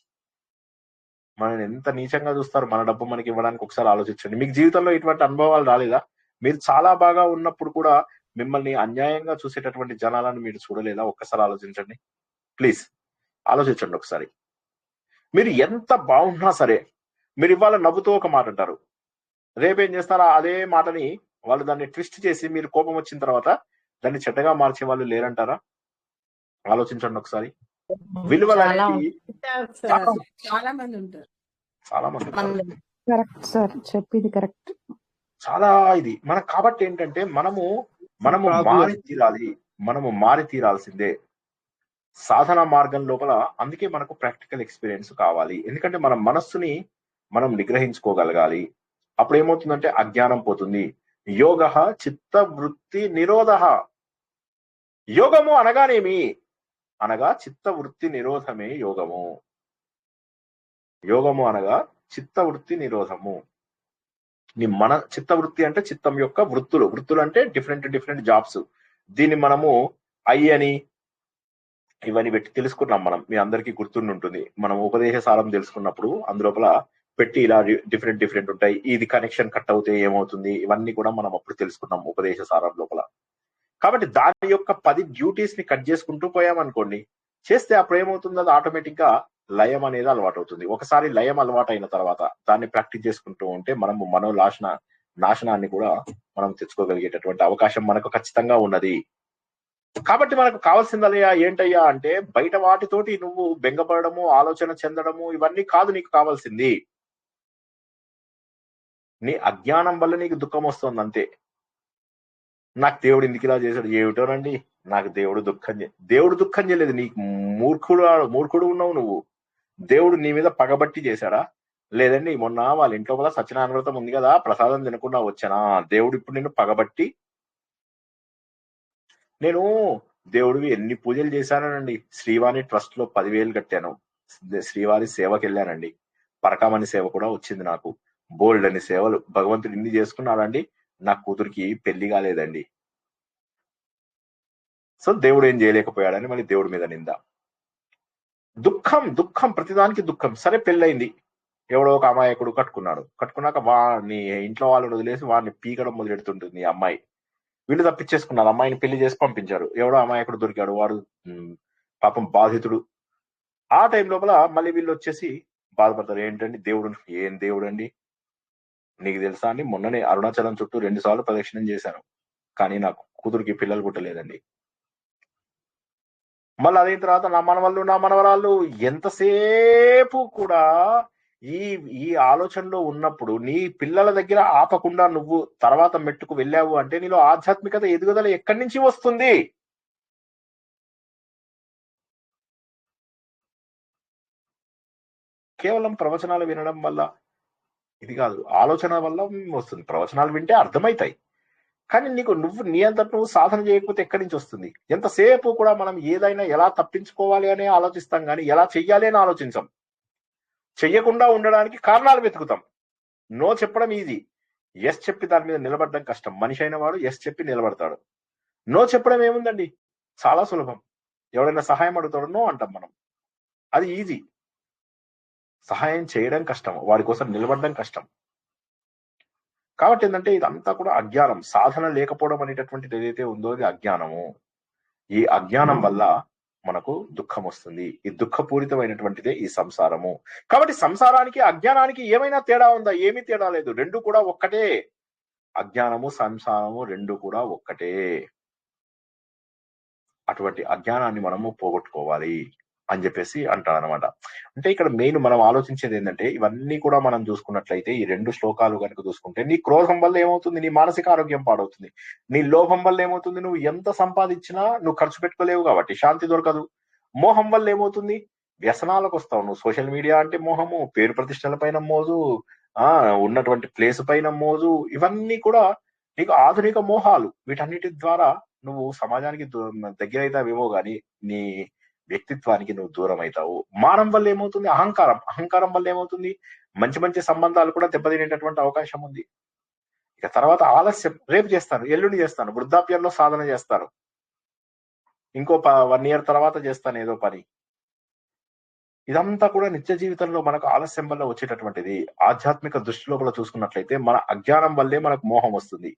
మనం ఎంత నీచంగా చూస్తారు, మన డబ్బు మనకి ఇవ్వడానికి ఒకసారి ఆలోచించండి. మీకు జీవితంలో ఇటువంటి అనుభవాలు రాలేదా? మీరు చాలా బాగా ఉన్నప్పుడు కూడా మిమ్మల్ని అన్యాయంగా చూసేటటువంటి జనాలను మీరు చూడలేదా? ఒక్కసారి ఆలోచించండి ప్లీజ్, ఆలోచించండి ఒకసారి. మీరు ఎంత బాగున్నా సరే మీరు ఇవాళ నవ్వుతూ ఒక మాట అంటారు, రేపేం చేస్తారా అదే మాటని వాళ్ళు దాన్ని ట్విస్ట్ చేసి మీరు కోపం వచ్చిన తర్వాత దాన్ని చెడ్డగా మార్చే వాళ్ళు లేరంటారా? ఆలోచించండి ఒకసారి. విలువలు అనేవి చాలా మంది ఉంటారు. చాలా ఇది మనకు. కాబట్టి ఏంటంటే మనము మారి తీరాల్సిందే సాధన మార్గం లోపల. అందుకే మనకు ప్రాక్టికల్ ఎక్స్పీరియన్స్ కావాలి. ఎందుకంటే మన మనస్సుని మనం నిగ్రహించుకోగలగాలి. అప్పుడు ఏమవుతుందంటే అజ్ఞానం పోతుంది. యోగ చిత్త వృత్తి నిరోధ. యోగము అనగానేమి అనగా చిత్త వృత్తి నిరోధమే యోగము. యోగము అనగా చిత్త వృత్తి నిరోధము. నీ చిత్త వృత్తి అంటే చిత్తం యొక్క వృత్తులు అంటే డిఫరెంట్ జాబ్స్. దీన్ని మనము అని ఇవన్నీ పెట్టి తెలుసుకున్నాం మనం. మీ అందరికీ గుర్తుంటుంది, మనం ఉపదేశ సారం తెలుసుకున్నప్పుడు అందులోపల పెట్టి ఇలా డిఫరెంట్ ఉంటాయి. ఇది కనెక్షన్ కట్ అవుతే ఏమవుతుంది, ఇవన్నీ కూడా మనం అప్పుడు తెలుసుకున్నాం ఉపదేశ సారం లోపల. కాబట్టి దాని యొక్క 10 డ్యూటీస్ ని కట్ చేసుకుంటూ పోయామనుకోండి, చేస్తే అప్పుడు ఏమవుతుంది, అది ఆటోమేటిక్ గా లయం అనేది అలవాటు అవుతుంది. ఒకసారి లయం అలవాటు అయిన తర్వాత దాన్ని ప్రాక్టీస్ చేసుకుంటూ ఉంటే మనము నాశనాన్ని కూడా మనం తెచ్చుకోగలిగేటటువంటి అవకాశం మనకు ఖచ్చితంగా ఉన్నది. కాబట్టి మనకు కావాల్సిందయ్యా ఏంటయ్యా అంటే బయట వాటితోటి నువ్వు బెంగపడము, ఆలోచన చెందడము ఇవన్నీ కాదు నీకు కావాల్సింది. నీ అజ్ఞానం వల్ల నీకు దుఃఖం వస్తుంది అంతే. నాకు దేవుడు ఎందుకు ఇలా చేశాడు, ఏమిటోనండి నాకు దేవుడు దుఃఖం చేయలేదు. నీకు మూర్ఖుడు ఉన్నావు నువ్వు. దేవుడు నీ మీద పగబట్టి చేశాడా? లేదండి మొన్న వాళ్ళ ఇంట్లో కూడా సత్యనారాయణ వ్రతం ఉంది కదా, ప్రసాదం తినకుండా వచ్చానా, దేవుడు ఇప్పుడు నిన్ను పగబట్టి. నేను దేవుడివి ఎన్ని పూజలు చేశానండి. శ్రీవాణి ట్రస్ట్ లో 10,000 కట్టాను. శ్రీవారి సేవకి వెళ్ళానండి. పరకామణి సేవ కూడా వచ్చింది నాకు. బోల్డ్ అని సేవలు భగవంతుడు ఇన్ని చేసుకున్నాడండి. నా కూతురికి పెళ్లి కాలేదండి. సో దేవుడు ఏం చేయలేకపోయాడని మళ్ళీ దేవుడి మీద నింద. దుఃఖం ప్రతిదానికి దుఃఖం. సరే పెళ్ళయింది, ఎవడో ఒక అమాయకుడు కట్టుకున్నాక వాడిని ఇంట్లో వాళ్ళని వదిలేసి వాడిని పీకడం మొదలెడుతుంటుంది అమ్మాయి. వీళ్ళు తప్పించేసుకున్నారు, అమ్మాయిని పెళ్లి చేసి పంపించారు. ఎవడో అమాయకుడు దొరికాడు, వాడు పాపం బాధితుడు. ఆ టైం లోపల మళ్ళీ వీళ్ళు వచ్చేసి బాధపడతారు. ఏంటండి దేవుడు, ఏం దేవుడు అండి, నీకు తెలుసా అండి మొన్ననే అరుణాచలం చుట్టూ 2 సార్లు ప్రదక్షిణం చేశాను, కానీ నాకు కూతురికి పిల్లలు పుట్టలేదండి. మళ్ళీ అదైన తర్వాత నా మనవరాళ్ళు ఎంతసేపు కూడా ఈ ఈ ఆలోచనలో ఉన్నప్పుడు నీ పిల్లల దగ్గర ఆపకుండా నువ్వు తర్వాత మెట్టుకు వెళ్ళావు అంటే నీలో ఆధ్యాత్మికత ఎదుగుదల ఎక్కడి నుంచి వస్తుంది? కేవలం ప్రవచనాలు వినడం వల్ల ఇది కాదు, ఆలోచన వల్ల వస్తుంది. ప్రవచనాలు వింటే అర్థమవుతాయి, కానీ నువ్వు నీ అంతట నువ్వు సాధన చేయకపోతే ఎక్కడి నుంచి వస్తుంది? ఎంతసేపు కూడా మనం ఏదైనా ఎలా తప్పించుకోవాలి అని ఆలోచిస్తాం, కానీ ఎలా చెయ్యాలి అని ఆలోచించాం. చెయ్యకుండా ఉండడానికి కారణాలు వెతుకుతాం. నో చెప్పడం ఈజీ, ఎస్ చెప్పి దాని మీద నిలబడడం కష్టం. మనిషి అయిన వాడు ఎస్ చెప్పి నిలబడతాడు. నో చెప్పడం ఏముందండి, చాలా సులభం. ఎవరైనా సహాయం అడుగుతాడు, నో అంటాం మనం, అది ఈజీ. సహాయం చేయడం కష్టం, వాడి కోసం నిలబడడం కష్టం. కాబట్టి ఏంటంటే ఇదంతా కూడా అజ్ఞానం. సాధన లేకపోవడం అనేటటువంటిది ఏదైతే ఉందో అది అజ్ఞానము. ఈ అజ్ఞానం వల్ల మనకు దుఃఖం వస్తుంది. ఈ దుఃఖపూరితమైనటువంటిదే ఈ సంసారము. కాబట్టి సంసారానికి అజ్ఞానానికి ఏమైనా తేడా ఉందా? ఏమీ తేడా లేదు, రెండు కూడా ఒక్కటే. అజ్ఞానము సంసారము రెండు కూడా ఒక్కటే. అటువంటి అజ్ఞానాన్ని మనము పోగొట్టుకోవాలి అని చెప్పేసి అంటారనమాట. అంటే ఇక్కడ మెయిన్ మనం ఆలోచించేది ఏంటంటే, ఇవన్నీ కూడా మనం చూసుకున్నట్లయితే ఈ రెండు శ్లోకాలు కనుక చూసుకుంటే, నీ క్రోధం వల్ల ఏమవుతుంది? నీ మానసిక ఆరోగ్యం పాడవుతుంది. నీ లోభం వల్ల ఏమవుతుంది? నువ్వు ఎంత సంపాదించినా నువ్వు ఖర్చు పెట్టుకోలేవు కాబట్టి శాంతి దొరకదు. మోహం వల్ల ఏమవుతుంది? వ్యసనాలకు వస్తావు. నువ్వు సోషల్ మీడియా అంటే మోహము, పేరు ప్రతిష్టల పైన మోజు, ఉన్నటువంటి ప్లేస్ పైన మోజు, ఇవన్నీ కూడా నీకు ఆధునిక మోహాలు. వీటన్నిటి ద్వారా నువ్వు సమాజానికి దగ్గర అవుతావేమో గాని నీ వ్యక్తిత్వానికి నువ్వు దూరం అవుతావు. మానం వల్ల ఏమవుతుంది? అహంకారం వల్ల ఏమవుతుంది? మంచి మంచి సంబంధాలు కూడా దెబ్బతినేటటువంటి అవకాశం ఉంది. ఇక తర్వాత ఆలస్యం, రేపు చేస్తాను, ఎల్లుండి చేస్తాను, వృద్ధాప్యంలో సాధన చేస్తాను, ఇంకో 1 year తర్వాత చేస్తాను ఏదో పని. ఇదంతా కూడా నిత్య జీవితంలో మనకు ఆలస్యం వల్ల వచ్చేటటువంటిది. ఆధ్యాత్మిక దృష్టి లోపల చూసుకున్నట్లయితే మన అజ్ఞానం వల్లే మనకు మోహం వస్తుంది.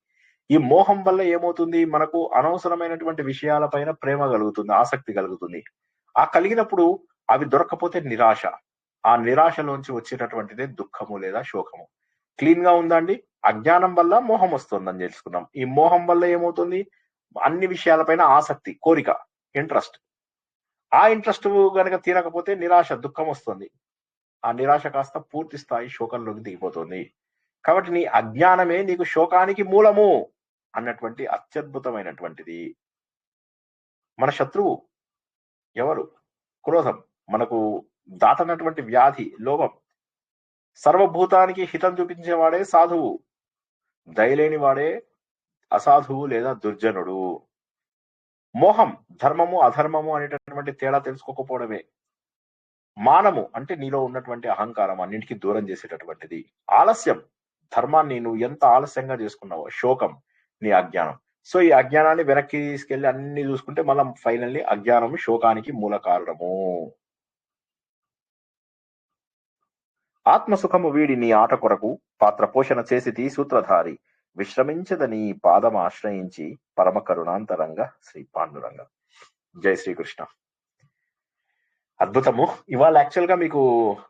ఈ మోహం వల్ల ఏమవుతుంది? మనకు అనవసరమైనటువంటి విషయాలపైన ప్రేమ కలుగుతుంది, ఆసక్తి కలుగుతుంది. ఆ కలిగినప్పుడు అవి దొరకకపోతే నిరాశ. ఆ నిరాశలోంచి వచ్చేటటువంటిదే దుఃఖము లేదా శోకము. క్లీన్ గా ఉందా అండి? అజ్ఞానం వల్ల మోహం వస్తుందని తెలుసుకున్నాం. ఈ మోహం వల్ల ఏమవుతుంది? అన్ని విషయాలపైన ఆసక్తి, కోరిక, ఇంట్రెస్ట్. ఆ ఇంట్రెస్ట్ గనక తీరకపోతే నిరాశ, దుఃఖం వస్తుంది. ఆ నిరాశ కాస్త పూర్తి స్థాయి శోకంలోకి దిగిపోతుంది. కాబట్టి నీ అజ్ఞానమే నీకు శోకానికి మూలము అన్నటువంటి అత్యద్భుతమైనటువంటిది. మన శత్రువు ఎవరు? క్రోధం. మనకు దాటనటువంటి వ్యాధి లోభం. సర్వభూతానికి హితం చూపించేవాడే సాధువు, దయలేని వాడే అసాధువు లేదా దుర్జనుడు. మోహం ధర్మము అధర్మము అనేటటువంటి తేడా తెలుసుకోకపోవడమే. మానము అంటే నీలో ఉన్నటువంటి అహంకారం అన్నింటికి దూరం చేసేటటువంటిది. ఆలస్యం, ధర్మాన్ని నువ్వు ఎంత ఆలస్యంగా చేసుకున్నావో. శోకం నీ అజ్ఞానం. సో ఈ అజ్ఞానాన్ని వెనక్కి తీసుకెళ్లి అన్ని చూసుకుంటే మనం ఫైనల్లీ అజ్ఞానము శోకానికి మూల కారణము. ఆత్మసుఖము వీడి నీ ఆట కొరకు పాత్ర పోషణ చేసి సూత్రధారి విశ్రమించదని పాదం ఆశ్రయించి పరమ కరుణాంతరంగా శ్రీ పాండురంగ. జై శ్రీకృష్ణ. అద్భుతము. ఇవాళ యాక్చువల్ గా మీకు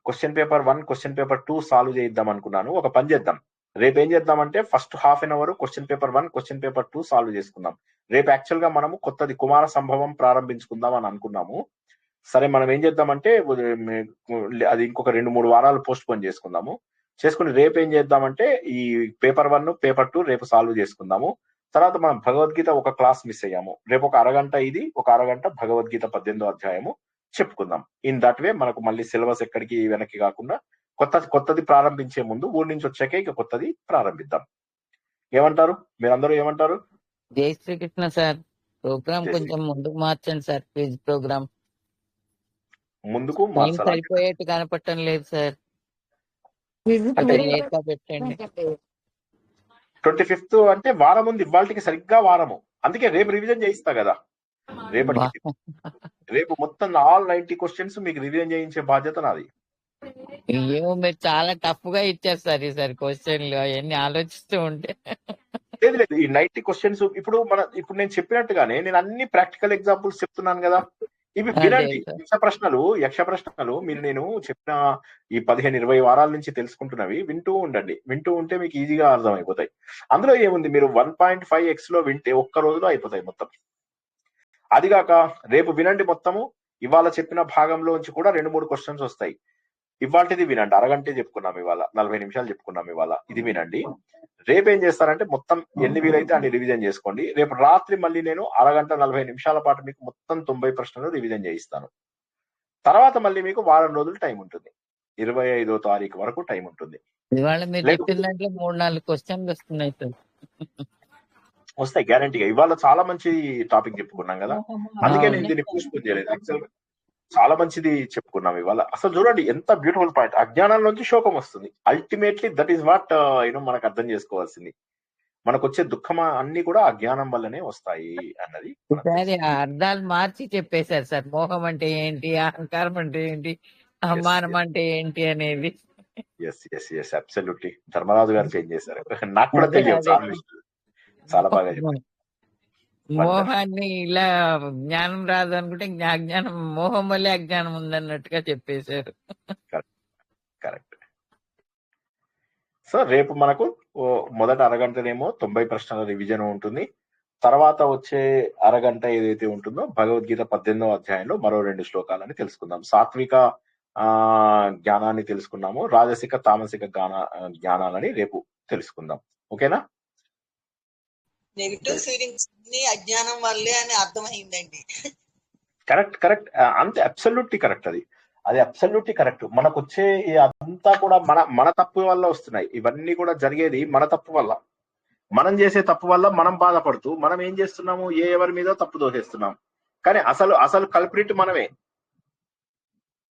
question paper 1, question paper 2 solve చేద్దాం అనుకున్నాను. ఒక పని చేద్దాం, రేపు ఏం చేద్దామంటే first ½ an hour question paper 1, question paper 2 solve చేసుకుందాం. రేపు యాక్చువల్ గా మనము కొత్తది కుమార సంభవం ప్రారంభించుకుందాం అని అనుకున్నాము. సరే, మనం ఏం చేద్దామంటే అది ఇంకొక 2-3 వారాలు పోస్ట్ పోన్ చేసుకుందాము. చేసుకుని రేపు ఏం చేద్దామంటే ఈ పేపర్ 1, పేపర్ 2 రేపు సాల్వ్ చేసుకుందాము. తర్వాత మనం భగవద్గీత ఒక క్లాస్ మిస్ అయ్యాము. రేపు ఒక అరగంట ఇది, ఒక అరగంట భగవద్గీత 18వ అధ్యాయము చెప్పుకుందాం. ఇన్ దట్ వే మనకు మళ్ళీ సిలబస్ ఎక్కడికి వెనక్కి కాకుండా కొత్తది ప్రారంభించే ముందు ఊరి నుంచి వచ్చాకే ఇక కొత్తది ప్రారంభిద్దాం. ఏమంటారు మీరందరూ? ఏమంటారు? జై శ్రీకృష్ణ సార్. ప్రోగ్రామ్ కొంచెం ముందుకు మార్చండి సార్. క్విజ్ ప్రోగ్రామ్ ముందుకు సరిపోయేట్టు కనపడటం లేదు సార్. అంటే లేట్ గా పెట్టండి. 25th అంటే వారం ఉంది, ఇవాళకి సరిగ్గా వారము. అందుకే రేపు రివిజన్ చేయిస్తా కదా. రేపు మొత్తం all 90 questions మీకు రివిజన్ చేయించే బాధ్యత నాది. అయ్యో, మీరు చాలా టఫ్ గా ఇచ్చేస్తారు ఈసారి క్వశ్చన్లు. అవన్నీ ఆలోచిస్తూ ఉంటే లేదు, ఈ 90 questions ఇప్పుడు నేను చెప్పినట్టుగానే నేను అన్ని ప్రాక్టికల్ ఎగ్జాంపుల్స్ చెప్తున్నాను కదా. ఇవి వినండి. యక్ష ప్రశ్నలు మీరు నేను చెప్పిన ఈ 15-20 వారాల నుంచి తెలుసుకుంటున్నవి వింటూ ఉండండి. వింటూ ఉంటే మీకు ఈజీగా అర్థం అయిపోతాయి. అందులో ఏముంది, మీరు 1.5x లో వింటే ఒక్క రోజులో అయిపోతాయి మొత్తం. అదిగాక రేపు వినండి మొత్తము. ఇవాళ చెప్పిన భాగంలోంచి కూడా 2-3 questions వస్తాయి. ఇవాళది వినండి, అరగంటే చెప్పుకున్నాం ఇవాళ, 40 నిమిషాలు చెప్పుకున్నాం ఇవాళ, ఇది వినండి. రేపు ఏం చేస్తారంటే మొత్తం ఎన్ని వీలైతే అన్ని రివిజన్ చేసుకోండి. రేపు రాత్రి మళ్ళీ నేను అరగంట 40 నిమిషాల పాటు మీకు మొత్తం 90 ప్రశ్నలు రివిజన్ చేయిస్తాను. తర్వాత మళ్ళీ మీకు వారం రోజులు టైం ఉంటుంది, 25వ తారీఖు వరకు టైం ఉంటుంది. ఇవాళ మీరు లేకపోతే చెప్పిన దాంట్లో 3-4 క్వశ్చన్లు వస్తున్నాయి సార్. వస్తాయి గ్యారంటీగా. ఇవాళ చాలా మంచి టాపిక్ చెప్పుకున్నాం కదా, అందుకే నేను దీన్ని పోస్ట్పోన్ చేయలేదు. యాక్చువల్ చాలా మంచిది చెప్పుకున్నాం ఇవాళ. అసలు చూడండి ఎంత బ్యూటిఫుల్ పాయింట్. అజ్ఞానంలోంచి శోకం వస్తుంది. అల్టిమేట్లీ దట్ ఈస్ వాట్ మనకు అర్థం చేసుకోవాల్సింది. మనకు వచ్చే దుఃఖం అన్ని కూడా అజ్ఞానం వల్లనే వస్తాయి అన్నది ఈసారి ఆ అర్థాలు మార్చి చెప్పేశారు సార్. మోహం అంటే ఏంటి, అహంకారం అంటే ఏంటి, అహమానం అంటే ఏంటి అనేది. Yes absolutely. ధర్మరాజు గారు చేంజ్ చేశారు. నాకు కూడా అదే తెలియదు అదే చాలా విషయాలు. చాలా బాగా చెప్పారు. మోహాన్ని ఇలా జ్ఞానం రాదు అనుకుంటే అజ్ఞానం, మోహం వల్లే అజ్ఞానం ఉందన్నట్టుగా చెప్పేశారు. కరెక్ట్. సో రేపు మనకు మొదటి అరగంటనేమో 90 ప్రశ్నల రివిజన్ ఉంటుంది. తర్వాత వచ్చే అరగంట ఏదైతే ఉంటుందో భగవద్గీత 18వ అధ్యాయంలో మరో 2 శ్లోకాలని తెలుసుకుందాం. సాత్విక జ్ఞానాన్ని తెలుసుకున్నాము, రాజసిక తామసిక జ్ఞానాలని రేపు తెలుసుకుందాం. ఓకేనా? నెగిటివ్ ఫీలింగ్స్ అన్ని అజ్ఞానం వల్లే అని అర్థమైందండి. కరెక్ట్. అంతే, అబ్సల్యూట్లీ కరెక్ట్. అది అబ్సల్యూట్లీ కరెక్ట్. మనకు వచ్చే అదంతా కూడా మన తప్పు వల్ల వస్తున్నాయి. ఇవన్నీ కూడా జరిగేది మన తప్పు వల్ల. మనం చేసే తప్పు వల్ల మనం బాధపడుతూ మనం ఏం చేస్తున్నాము, ఎవరి మీద తప్పు దోసేస్తున్నాం. కానీ అసలు కల్ప్రిట్ మనమే.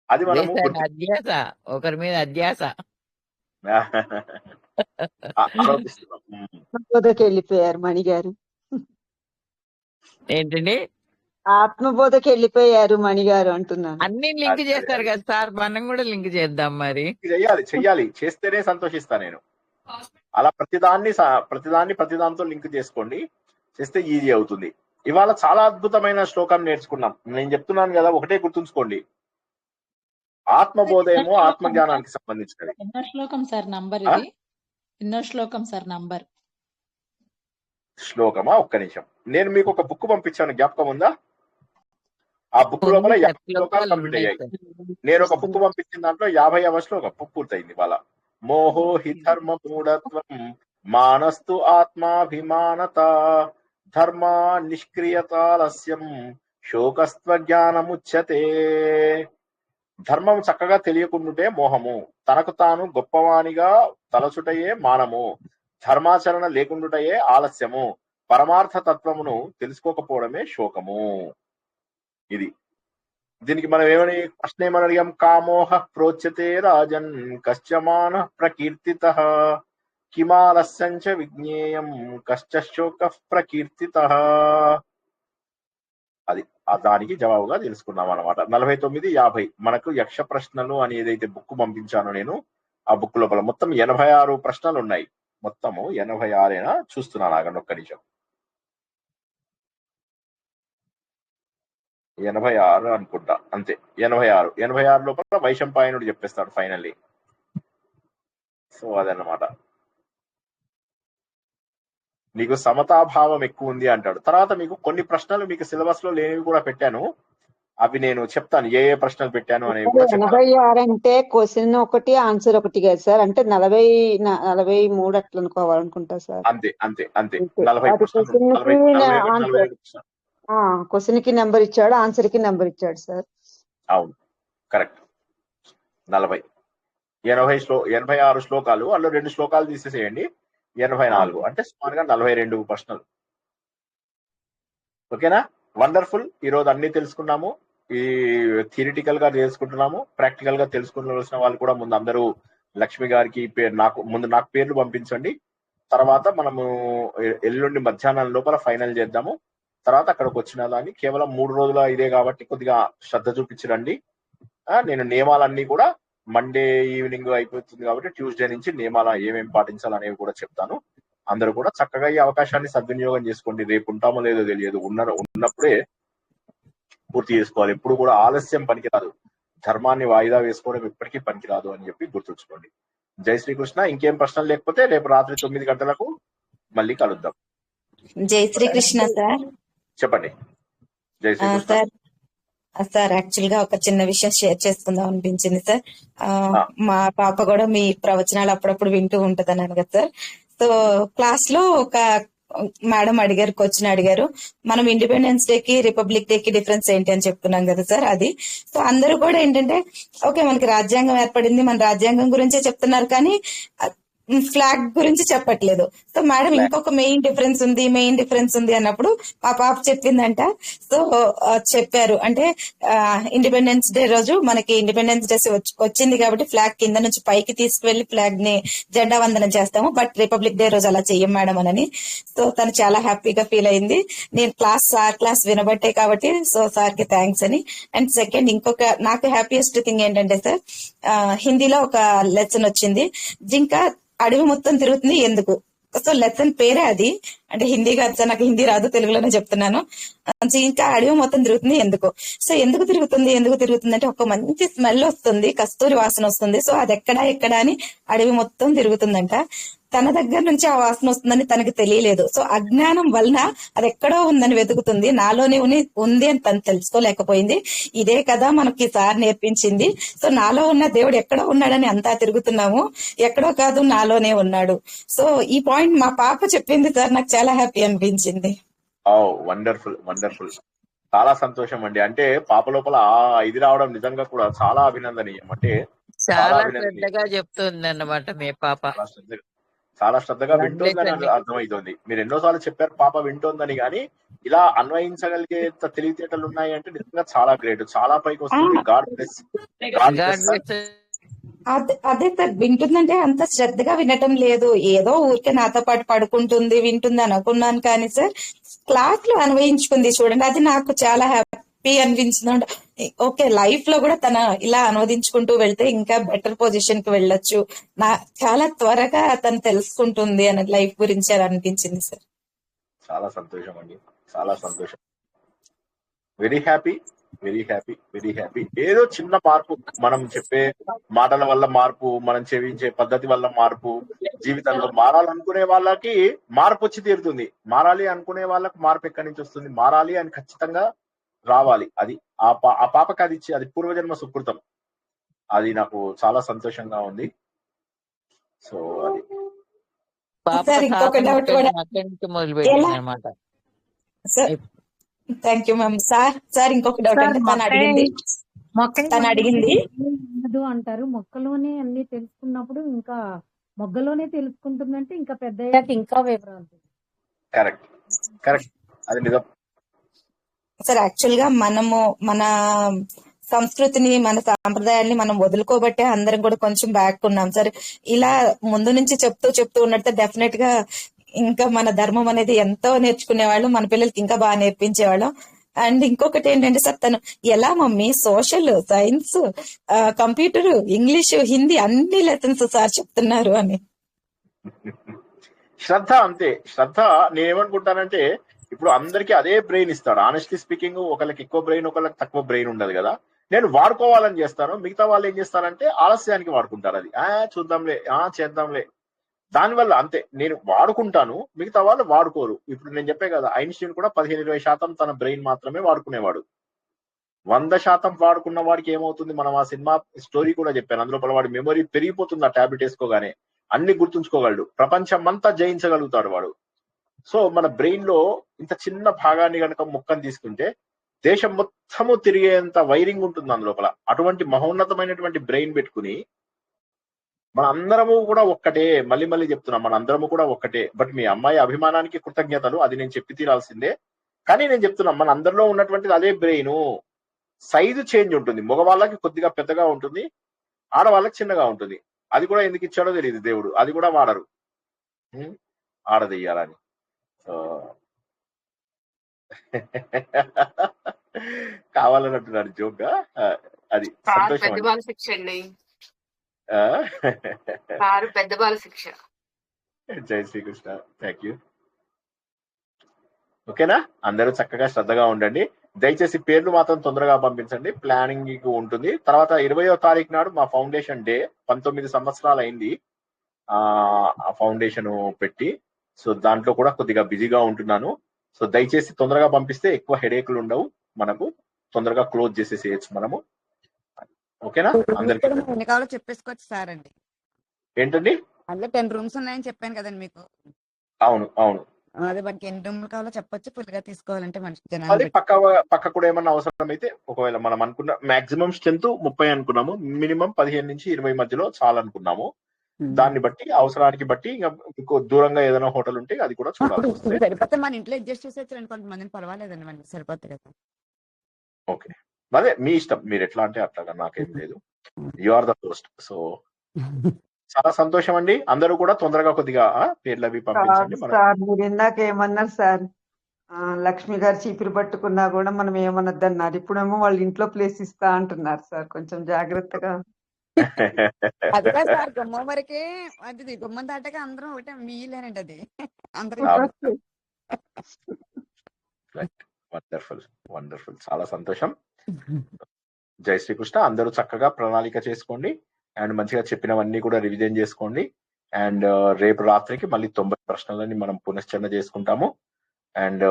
అది మనము అధ్యాస, ఒకరి మీద అధ్యాస. ఆత్మబోధకి వెళ్ళిపోయారు మణిగారు. ఏంటండి? ఆత్మబోధకి వెళ్ళిపోయారు మణిగారు అంటున్నాను. అన్ని లింక్ చేస్తారు కదా సార్, మనం కూడా లింక్ చేద్దాం. మరి చెయ్యాలి, చేస్తేనే సంతోషిస్తా నేను. అలా ప్రతిదాంతో లింక్ చేసుకోండి, చేస్తే ఈజీ అవుతుంది. ఇవాళ చాలా అద్భుతమైన శ్లోకం నేర్చుకున్నాం. నేను చెప్తున్నాను కదా, ఒకటే గుర్తుంచుకోండి. ఆత్మబోధ ఏమో ఆత్మజ్ఞానానికి సంబంధించినది. ఎన్నో శ్లోకం సార్ నంబర్ ఇది? ఎన్నో శ్లోకం సార్ నంబర్? శ్లోకమా? ఒక్క నిమిషం. నేను మీకు ఒక బుక్ పంపించాను, జ్ఞాపకం ఉందా? ఆ బుక్ లోపల 50 శ్లోకాలు కంప్లీట్ అయ్యాయి. నేను ఒక బుక్ పంపించిన దాంట్లో 50వ శ్లోకం పూర్తయింది ఇవాళ. మోహో హి ధర్మ మూఢత్వం మానస్తు ఆత్మాభిమానత ధర్మ నిష్క్రియతాలస్యం శోకస్త్వ జ్ఞానముచ్యతే. ధర్మం చక్కగా తెలియకుండుటే మోహము, తనకు తాను గొప్పవానిగా తలచుటయే మానము, ధర్మాచరణ లేకుండుటయే ఆలస్యము, పరమార్థ తత్వమును తెలుసుకోకపోవడమే శోకము. దీనికి మనం ప్రశ్న ఏమని అడిగాం? కామోహ ప్రోచ్యతే రాజన్ కశ్చమాన ప్రకీర్తితః కిమాలస్యంచ విజ్ఞేయం కశ్చ శోక ప్రకీర్తితః. అది దానికి జవాబుగా తెలుసుకున్నాం అన్నమాట. 49, 50 మనకు యక్ష ప్రశ్నలు అని ఏదైతే బుక్ పంపించానో నేను, ఆ బుక్ లోపల మొత్తం 86 ప్రశ్నలు ఉన్నాయి. మొత్తము 86 చూస్తున్నాను, ఆగండి ఒక్క నిమిషం. 86 అనుకుంటా, అంతే. 86 లోపల వైశంపాయనుడు చెప్పేస్తాడు ఫైనల్లీ. సో అదన్నమాట. నీకు సమతాభావం ఎక్కువ ఉంది అంటాడు. తర్వాత మీకు కొన్ని ప్రశ్నలు మీకు సిలబస్ లో లేనివి కూడా పెట్టాను, అవి నేను చెప్తాను ఏ ప్రశ్నలు పెట్టాను అనేవి కూడా చెప్తాను. 86 అంటే క్వశ్చన్ ఒకటి ఆన్సర్ ఒకటి కదా సార్? అంటే 43 అట్లా అనుకోవాలనుకుంటా సార్. అంతే 40 క్వశ్చన్ కి నెంబర్ ఇచ్చాడు, ఆన్సర్ కి నెంబర్ ఇచ్చాడు సార్. అవును, కరెక్ట్. 86 శ్లోకాలు, అందులో 2 శ్లోకాలు తీసేసేయండి, 84 అంటే సుమారుగా 42 ప్రశ్నలు. ఓకేనా? వండర్ఫుల్. ఈ రోజు అన్ని తెలుసుకున్నాము. ఈ థియరిటికల్ గా తెలుసుకుంటున్నాము, ప్రాక్టికల్ గా తెలుసుకోవాల్సిన వాళ్ళు కూడా ముందు అందరూ లక్ష్మి గారికి నాకు పేర్లు పంపించండి. తర్వాత మనము ఎల్లుండి మధ్యాహ్నం లోపల ఫైనల్ చేద్దాము. తర్వాత అక్కడికి వచ్చిన దాన్ని కేవలం 3 రోజుల ఇదే కాబట్టి కొద్దిగా శ్రద్ధ చూపించరండి. నేను నియమాలన్నీ కూడా మండే ఈవినింగ్ అయిపోతుంది కాబట్టి ట్యూస్డే నుంచి నియమాలు ఏమేమి పాటించాలనేవి కూడా చెప్తాను. అందరూ కూడా చక్కగా ఈ అవకాశాన్ని సద్వినియోగం చేసుకోండి. రేపు ఉంటామో లేదో తెలియదు, ఉన్నప్పుడే పూర్తి చేసుకోవాలి. ఎప్పుడు కూడా ఆలస్యం పనికిరాదు, ధర్మాన్ని వాయిదా వేసుకోవడం ఎప్పటికీ పనికిరాదు అని చెప్పి గుర్తుంచుకోండి. జై శ్రీకృష్ణ. ఇంకేం ప్రశ్నలు లేకపోతే రేపు రాత్రి 9 గంటలకు మళ్ళీ కలుద్దాం. జై శ్రీకృష్ణ సార్. చెప్పండి. జై శ్రీకృష్ణ. సార్ యాక్చువల్ గా ఒక చిన్న విషయం షేర్ చేసుకుందాం అనిపించింది సార్. ఆ, ఆ, మా పాప కూడా మీ ప్రవచనాలు అప్పుడప్పుడు వింటూ ఉంటది అన్నాను కదా సార్. సో క్లాస్ లో ఒక మేడం అడిగారు, క్వశ్చన్ అడిగారు, మనం ఇండిపెండెన్స్ డే కి రిపబ్లిక్ డే కి డిఫరెన్స్ ఏంటి అని చెప్తున్నాం కదా సార్. అది సో అందరూ కూడా ఏంటంటే ఓకే మనకి రాజ్యాంగం ఏర్పడింది, మన రాజ్యాంగం గురించే చెప్తున్నారు కానీ ఫ్లాగ్ గురించి చెప్పట్లేదు. సో మేడం ఫ్లాగ్ ఇంకొక మెయిన్ డిఫరెన్స్ ఉంది అన్నప్పుడు మా పాప చెప్పిందంట. సో చెప్పారు అంటే ఇండిపెండెన్స్ డే రోజు మనకి ఇండిపెండెన్స్ డే వచ్చింది కాబట్టి ఫ్లాగ్ కింద నుంచి పైకి తీసుకువెళ్లి ఫ్లాగ్ ని జెండా వందనం చేస్తాము, బట్ రిపబ్లిక్ డే రోజు అలా చెయ్యం మేడం అని. సో తను చాలా హ్యాపీగా ఫీల్ అయింది. నేను సార్ క్లాస్ వినబట్టే కాబట్టి సో సార్ కి థ్యాంక్స్ అని. అండ్ సెకండ్ ఇంకొక నాకు హ్యాపీయెస్ట్ థింగ్ ఏంటంటే సార్, హిందీలో ఒక లెసన్ వచ్చింది, జింక అడవి మొత్తం తిరుగుతుంది ఎందుకు. సో లెసన్ పేరే అది. అంటే హిందీ కాదు సార్, నాకు హిందీ రాదు, తెలుగులోనే చెప్తున్నాను. ఇంకా అడవి మొత్తం తిరుగుతుంది ఎందుకు. సో ఎందుకు తిరుగుతుంది అంటే ఒక మంచి స్మెల్ వస్తుంది, కస్తూరి వాసన వస్తుంది. సో అది ఎక్కడ అని అడవి మొత్తం తిరుగుతుందంట. తన దగ్గర నుంచి ఆ వాసన వస్తుందని తనకి తెలియలేదు. సో అజ్ఞానం వలన అది ఎక్కడో ఉందని వెతుకుతుంది, నాలోనే ఉంది అని తను తెలుసుకోలేకపోయింది. ఇదే కదా మనకి సార్ నేర్పించింది. సో నాలో ఉన్న దేవుడు ఎక్కడో ఉన్నాడని అంతా తిరుగుతున్నాము, ఎక్కడో కాదు నాలోనే ఉన్నాడు. సో ఈ పాయింట్ మా పాప చెప్పింది సార్, నాకు చాలా హ్యాపీ అనిపించింది. వండర్ఫుల్ వండర్ఫుల్, చాలా సంతోషం అండి. అంటే పాప లోపల ఇది రావడం నిజంగా కూడా చాలా అభినందనీయం. అంటే చాలా చాలా అభినందనీయం, శ్రద్ధగా చెప్తుంది అన్నమాట మీ పాప. చాలా శ్రద్ధగా వింటోందని కంగ్రాచులేషన్. అర్థమవుతోంది. మీరు ఎన్నోసార్లు చెప్పారు పాప వింటోందని, కానీ ఇలా అన్వయించగలిగేంత తెలివితేటలు ఉన్నాయి అంటే నిజంగా చాలా గ్రేట్, చాలా పైకి వస్తుంది. God bless, God God bless. Bless. అదే సార్, వింటుందంటే అంత శ్రద్ధగా వినటం లేదు, ఏదో ఊరికే నాతో పాటు పడుకుంటుంది వింటుంది అనుకున్నాను. కానీ సార్ క్లాస్ లో అన్వయించుకుంది చూడండి, అది నాకు చాలా హ్యాపీ అనిపించింది. ఓకే లైఫ్ లో కూడా తన ఇలా అనువదించుకుంటూ వెళ్తే ఇంకా బెటర్ పొజిషన్ కి వెళ్ళొచ్చు, చాలా త్వరగా తను తెలుసుకుంటుంది అని లైఫ్ గురించి అని అనిపించింది సార్. చాలా సంతోషం అండి, చాలా సంతోషం. Very happy, very happy, very happy. ఏదో చిన్న మార్పు, మనం చెప్పే మాటల వల్ల మార్పు, మనం చెవించే పద్ధతి వల్ల మార్పు, జీవితంలో మారాలనుకునే వాళ్ళకి మార్పు వచ్చి తీరుతుంది. మారాలి అనుకునే వాళ్ళకి మార్పు ఎక్కడి నుంచి వస్తుంది? మారాలి అని ఖచ్చితంగా రావాలి. అది ఆ పాపకి అది అది పూర్వజన్మ సుకృతం. అది నాకు చాలా సంతోషంగా ఉంది. సో అది పాప సార్ ఇంకొక డౌట్ కూడా, అక్కడి నుంచి మొదలు పెట్టింది అనమాట. Sir thank you ma'am. Sir ఇంకొక డౌట్ అంటే తను అడిగింది ఉండదు అంటారు, మొక్కలోనే అన్ని తెలుసుకున్నప్పుడు ఇంకా మొగ్గలోనే తెలుసుకుంటుందంటే ఇంకా పెద్ద అయ్యాక ఇంకా వివరాలు. కరెక్ట్, కరెక్ట్, అది నిజం. సార్ యాక్చువల్ గా మనము మన సంస్కృతిని మన సాంప్రదాయాల్ని మనం వదులుకోబట్టే అందరం కూడా కొంచెం బ్యాక్ ఉన్నాం సార్. ఇలా ముందు నుంచి చెప్తూ ఉన్నట్టు డెఫినెట్ గా ఇంకా మన ధర్మం అనేది ఎంతో నేర్చుకునేవాళ్ళం, మన పిల్లలకి ఇంకా బాగా నేర్పించేవాళ్ళం. అండ్ ఇంకొకటి ఏంటంటే సార్, తను ఎలా mummy social science computer English Hindi అన్ని లెసన్స్ సార్ చెప్తున్నారు అని. శ్రద్ధ, అంతే శ్రద్ధ. నేనేమనుకుంటానంటే ఇప్పుడు అందరికి అదే బ్రెయిన్ ఇస్తాడు. ఆనెస్ట్లీ స్పీకింగ్, ఒకళ్ళకి ఎక్కువ బ్రెయిన్ ఒకళ్ళకి తక్కువ బ్రెయిన్ ఉండదు కదా. నేను వాడుకోవాలని చేస్తాను, మిగతా వాళ్ళు ఏం చేస్తారంటే ఆలస్యానికి వాడుకుంటారు. అది చూద్దాంలే, చేద్దాంలే, దానివల్ల అంతే. నేను వాడుకుంటాను, మిగతా వాళ్ళు వాడుకోరు. ఇప్పుడు నేను చెప్పే కదా, ఐన్స్టీన్ కూడా 15-20% తన బ్రెయిన్ మాత్రమే వాడుకునేవాడు. 100% వాడుకున్న వాడికి ఏమవుతుంది? మనం ఆ సినిమా స్టోరీ కూడా చెప్పాను, అందులో వాడి మెమరీ పెరిగిపోతుంది. ఆ టాబ్లెట్ వేసుకోగానే అన్ని గుర్తుంచుకోగలడు, ప్రపంచం అంతా జయించగలుగుతాడు వాడు. సో మన బ్రెయిన్ లో ఇంత చిన్న భాగాన్ని కనుక ముక్కను తీసుకుంటే దేశం మొత్తము తిరిగేంత వైరింగ్ ఉంటుంది అందులోపల. అటువంటి మహోన్నతమైనటువంటి బ్రెయిన్ పెట్టుకుని మన అందరము కూడా ఒక్కటే. మళ్ళీ మళ్ళీ చెప్తున్నాం, మన అందరము కూడా ఒక్కటే. బట్ మీ అమ్మాయి అభిమానానికి కృతజ్ఞతలు, అది నేను చెప్పి తీరాల్సిందే. కానీ నేను చెప్తున్నాం, మన అందరిలో ఉన్నటువంటిది అదే బ్రెయిన్. సైజు చేంజ్ ఉంటుంది, మగవాళ్ళకి కొద్దిగా పెద్దగా ఉంటుంది, ఆడవాళ్ళకి చిన్నగా ఉంటుంది. అది కూడా ఎందుకు ఇచ్చాడో తెలియదు దేవుడు, అది కూడా వాడరు ఆడదెయ్యాలని. సో కావాలన్నట్టున్నారు జోక్ గా, అది సంతోషం పెద్ద అండి. బాల శిక్ష అండి, సారు పెద్ద బాల శిక్ష. జై శ్రీకృష్ణ, థ్యాంక్ యూ. ఓకేనా? అందరూ చక్కగా శ్రద్ధగా ఉండండి. దయచేసి పేర్లు మాత్రం తొందరగా పంపించండి, ప్లానింగ్ ఉంటుంది. తర్వాత 20వ తారీఖు నాడు మా ఫౌండేషన్ డే. 19 సంవత్సరాలు అయింది ఆ ఫౌండేషన్ పెట్టి. సో దాంట్లో కూడా కొద్దిగా బిజీగా ఉంటున్నాను. సో దయచేసి తొందరగా పంపిస్తే ఎక్కువ హెడేక్లు ఉండవు మనకు. తొందరగా క్లోజ్ చేసేసేయచ్చు మనము. ఓకేనా అందరికి? ఎన్ని కావాలో చెప్పేసుకోవచ్చు సార్ అండి. ఏంటండి? అందులో 10 రూమ్స్ ఉన్నాయని చెప్పాను కదండి మీకు. అవును అవును. అదే మనకి ఎన్ని రూమ్లు కావాలో చెప్పొచ్చు. ఫుల్గా తీసుకోవాలంటే మనిషి అది జనాలు పక్క కూడా ఏమన్నా అవసరం అయితే, ఒకవేళ మనం అనుకున్న మాక్సిమం స్ట్రెంత్ 30 అనుకున్నాము, మినిమం 15 నుంచి 20 మధ్యలో చాలా అనుకున్నాము. దాన్ని బట్టి అవసరానికి బట్టి ఇంకా దూరంగా ఏదైనా హోటల్ ఉంటే అది కూడా చూడాల్సి వస్తుంది. సరిపోతే మన ఇంట్లో అడ్జస్ట్ చేసేచ్చు కొంతమందిని, పర్వాలేదండి మనకి సరిపోతాయి కదా. ఓకే, అదే మీ ఇష్టం, మీరు ఎట్లా అంటే అట్లాగా, నాకేం లేదు. You are the host. So చాలా సంతోషం అండి. అందరూ కూడా తొందరగా కొద్దిగా పేర్లు అవి పంపించండి. సార్ మీరు ఇందాక ఏమన్నారు సార్, లక్ష్మి గారు చీపిరి పట్టుకున్నా కూడా మనం ఏమనొద్దు అన్నారు. ఇప్పుడేమో వాళ్ళ ఇంట్లో ప్లేస్ ఇస్తా అంటున్నారు సార్, కొంచెం జాగ్రత్తగా. అదిగా సార్ గుమ్మం వరకే, అది గుమ్మం దాటాక అందరం ఒకటే మీలేనండి అది అందరూ. వండర్ఫుల్ వండర్ఫుల్, చాలా సంతోషం. జై శ్రీకృష్ణ. అందరూ చక్కగా ప్రణాళిక చేసుకోండి అండ్ మంచిగా చెప్పినవన్నీ కూడా రివిజన్ చేసుకోండి. అండ్ రేపు రాత్రికి మళ్ళీ 90 ప్రశ్నలని మనం పునశ్చరణ చేసుకుంటాము. అండ్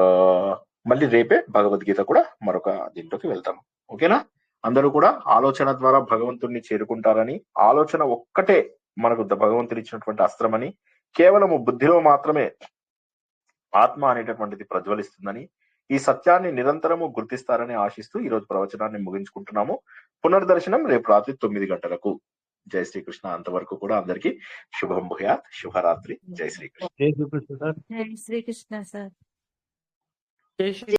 మళ్ళీ రేపే భగవద్గీత కూడా మరొక దీంట్లోకి వెళ్తాము. ఓకేనా? అందరూ కూడా ఆలోచన ద్వారా భగవంతుడిని చేరుకుంటారని, ఆలోచన ఒక్కటే మనకు భగవంతుడు ఇచ్చినటువంటి అస్త్రమని, కేవలము బుద్ధిలో మాత్రమే ఆత్మ అనేటటువంటిది ప్రజ్వలిస్తుందని, ఈ సత్యాన్ని నిరంతరము గుర్తిస్తారని ఆశిస్తూ ఈ రోజు ప్రవచనాన్ని ముగించుకుంటున్నాము. పునర్దర్శనం రేపు రాత్రి 9 గంటలకు. జై శ్రీకృష్ణ. అంతవరకు కూడా అందరికి శుభం భూయాత్, శుభరాత్రి. జై శ్రీకృష్ణ. జై శ్రీకృష్ణ సార్. జై శ్రీకృష్ణ సార్. జై శ్రీ